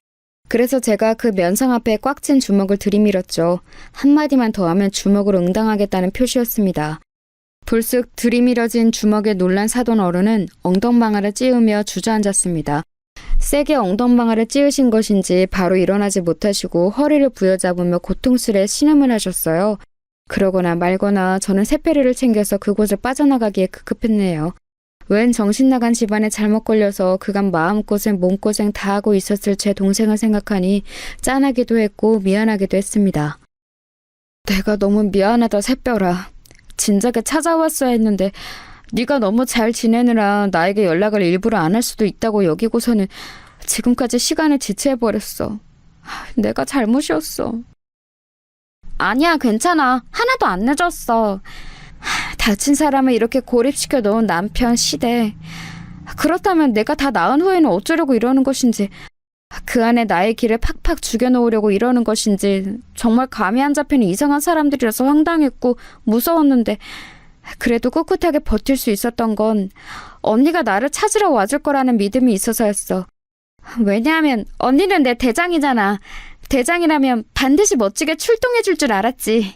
그래서 제가 그 면상 앞에 꽉 쥔 주먹을 들이밀었죠. 한마디만 더 하면 주먹으로 응당하겠다는 표시였습니다. 불쑥 들이밀어진 주먹에 놀란 사돈 어른은 엉덩방아를 찌우며 주저앉았습니다. 세게 엉덩방아를 찌으신 것인지 바로 일어나지 못하시고 허리를 부여잡으며 고통스레 신음을 하셨어요. 그러거나 말거나 저는 새별이를 챙겨서 그곳을 빠져나가기에 급급했네요. 웬 정신나간 집안에 잘못 걸려서 그간 마음고생 몸고생 다 하고 있었을 제 동생을 생각하니 짠하기도 했고 미안하기도 했습니다. 내가 너무 미안하다 새별아. 진작에 찾아왔어야 했는데 네가 너무 잘 지내느라 나에게 연락을 일부러 안 할 수도 있다고 여기고서는 지금까지 시간을 지체해버렸어. 내가 잘못이었어. 아니야, 괜찮아. 하나도 안 늦었어. 다친 사람을 이렇게 고립시켜 놓은 남편 시대. 그렇다면 내가 다 나은 후에는 어쩌려고 이러는 것인지, 그 안에 나의 길을 팍팍 죽여놓으려고 이러는 것인지 정말 감이 안 잡히는 이상한 사람들이라서 황당했고 무서웠는데 그래도 꿋꿋하게 버틸 수 있었던 건 언니가 나를 찾으러 와줄 거라는 믿음이 있어서였어. 왜냐하면 언니는 내 대장이잖아. 대장이라면 반드시 멋지게 출동해 줄 줄 알았지.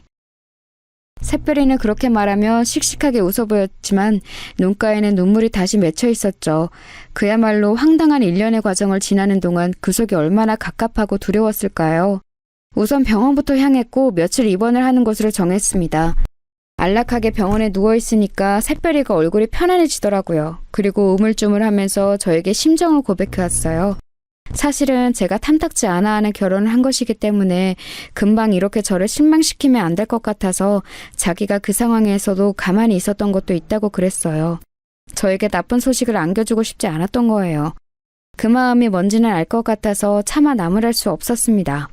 새별이는 그렇게 말하며 씩씩하게 웃어 보였지만 눈가에는 눈물이 다시 맺혀 있었죠. 그야말로 황당한 일련의 과정을 지나는 동안 그 속이 얼마나 갑갑하고 두려웠을까요? 우선 병원부터 향했고 며칠 입원을 하는 것으로 정했습니다. 안락하게 병원에 누워있으니까 새별이가 얼굴이 편안해지더라고요. 그리고 우물쭈물하면서 저에게 심정을 고백해왔어요. 사실은 제가 탐탁지 않아 하는 결혼을 한 것이기 때문에 금방 이렇게 저를 실망시키면 안 될 것 같아서 자기가 그 상황에서도 가만히 있었던 것도 있다고 그랬어요. 저에게 나쁜 소식을 안겨주고 싶지 않았던 거예요. 그 마음이 뭔지는 알 것 같아서 차마 나무랄 수 없었습니다.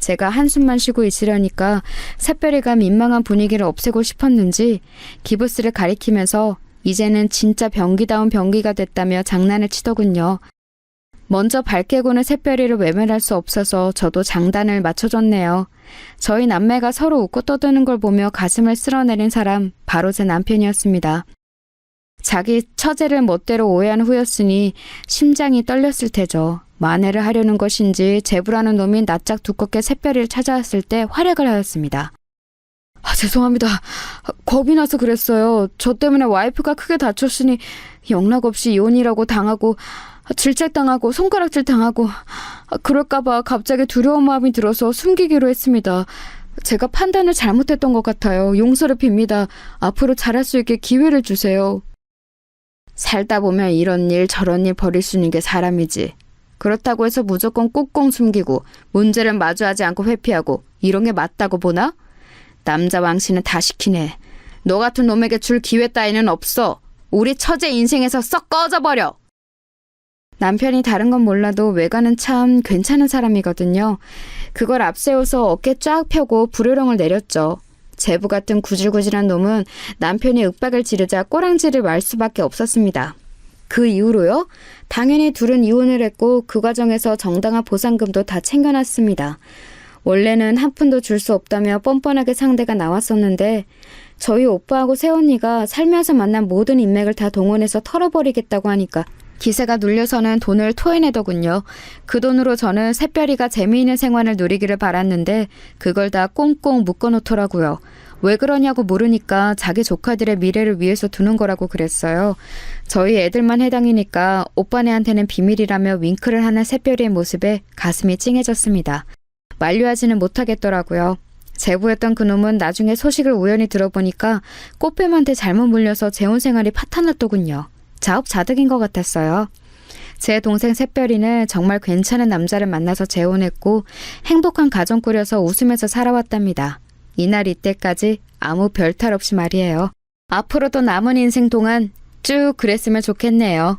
제가 한숨만 쉬고 있으려니까 샛별이가 민망한 분위기를 없애고 싶었는지 기부스를 가리키면서 이제는 진짜 병기다운 병기가 됐다며 장난을 치더군요. 먼저 밝게 구는 샛별이를 외면할 수 없어서 저도 장단을 맞춰줬네요. 저희 남매가 서로 웃고 떠드는 걸 보며 가슴을 쓸어내린 사람 바로 제 남편이었습니다. 자기 처제를 멋대로 오해한 후였으니 심장이 떨렸을 테죠. 만회를 하려는 것인지 제부라는 놈이 낯짝 두껍게 샛별이를 찾아왔을 때 활약을 하였습니다. 죄송합니다. 겁이 나서 그랬어요. 저 때문에 와이프가 크게 다쳤으니 영락없이 이혼이라고 당하고 질책당하고 손가락질 당하고 그럴까봐 갑자기 두려운 마음이 들어서 숨기기로 했습니다. 제가 판단을 잘못했던 것 같아요. 용서를 빕니다. 앞으로 잘할 수 있게 기회를 주세요. 살다 보면 이런 일 저런 일 벌일 수 있는 게 사람이지. 그렇다고 해서 무조건 꽁꽁 숨기고 문제를 마주하지 않고 회피하고 이런 게 맞다고 보나? 남자 왕씨는 다 시키네. 너 같은 놈에게 줄 기회 따위는 없어. 우리 처제 인생에서 썩 꺼져버려. 남편이 다른 건 몰라도 외관은 참 괜찮은 사람이거든요. 그걸 앞세워서 어깨 쫙 펴고 불효령을 내렸죠. 제부 같은 구질구질한 놈은 남편이 윽박을 지르자 꼬랑지를 말 수밖에 없었습니다. 그 이후로요? 당연히 둘은 이혼을 했고 그 과정에서 정당한 보상금도 다 챙겨놨습니다. 원래는 한 푼도 줄 수 없다며 뻔뻔하게 상대가 나왔었는데 저희 오빠하고 새언니가 살면서 만난 모든 인맥을 다 동원해서 털어버리겠다고 하니까 기세가 눌려서는 돈을 토해내더군요. 그 돈으로 저는 샛별이가 재미있는 생활을 누리기를 바랐는데 그걸 다 꽁꽁 묶어놓더라고요. 왜 그러냐고 물으니까 자기 조카들의 미래를 위해서 두는 거라고 그랬어요. 저희 애들만 해당이니까 오빠네한테는 비밀이라며 윙크를 하는 샛별이의 모습에 가슴이 찡해졌습니다. 만류하지는 못하겠더라고요. 제부였던 그놈은 나중에 소식을 우연히 들어보니까 꽃뱀한테 잘못 물려서 재혼 생활이 파탄났더군요. 자업자득인 것 같았어요. 제 동생 샛별이는 정말 괜찮은 남자를 만나서 재혼했고 행복한 가정 꾸려서 웃으면서 살아왔답니다. 이날 이때까지 아무 별탈 없이 말이에요. 앞으로도 남은 인생 동안 쭉 그랬으면 좋겠네요.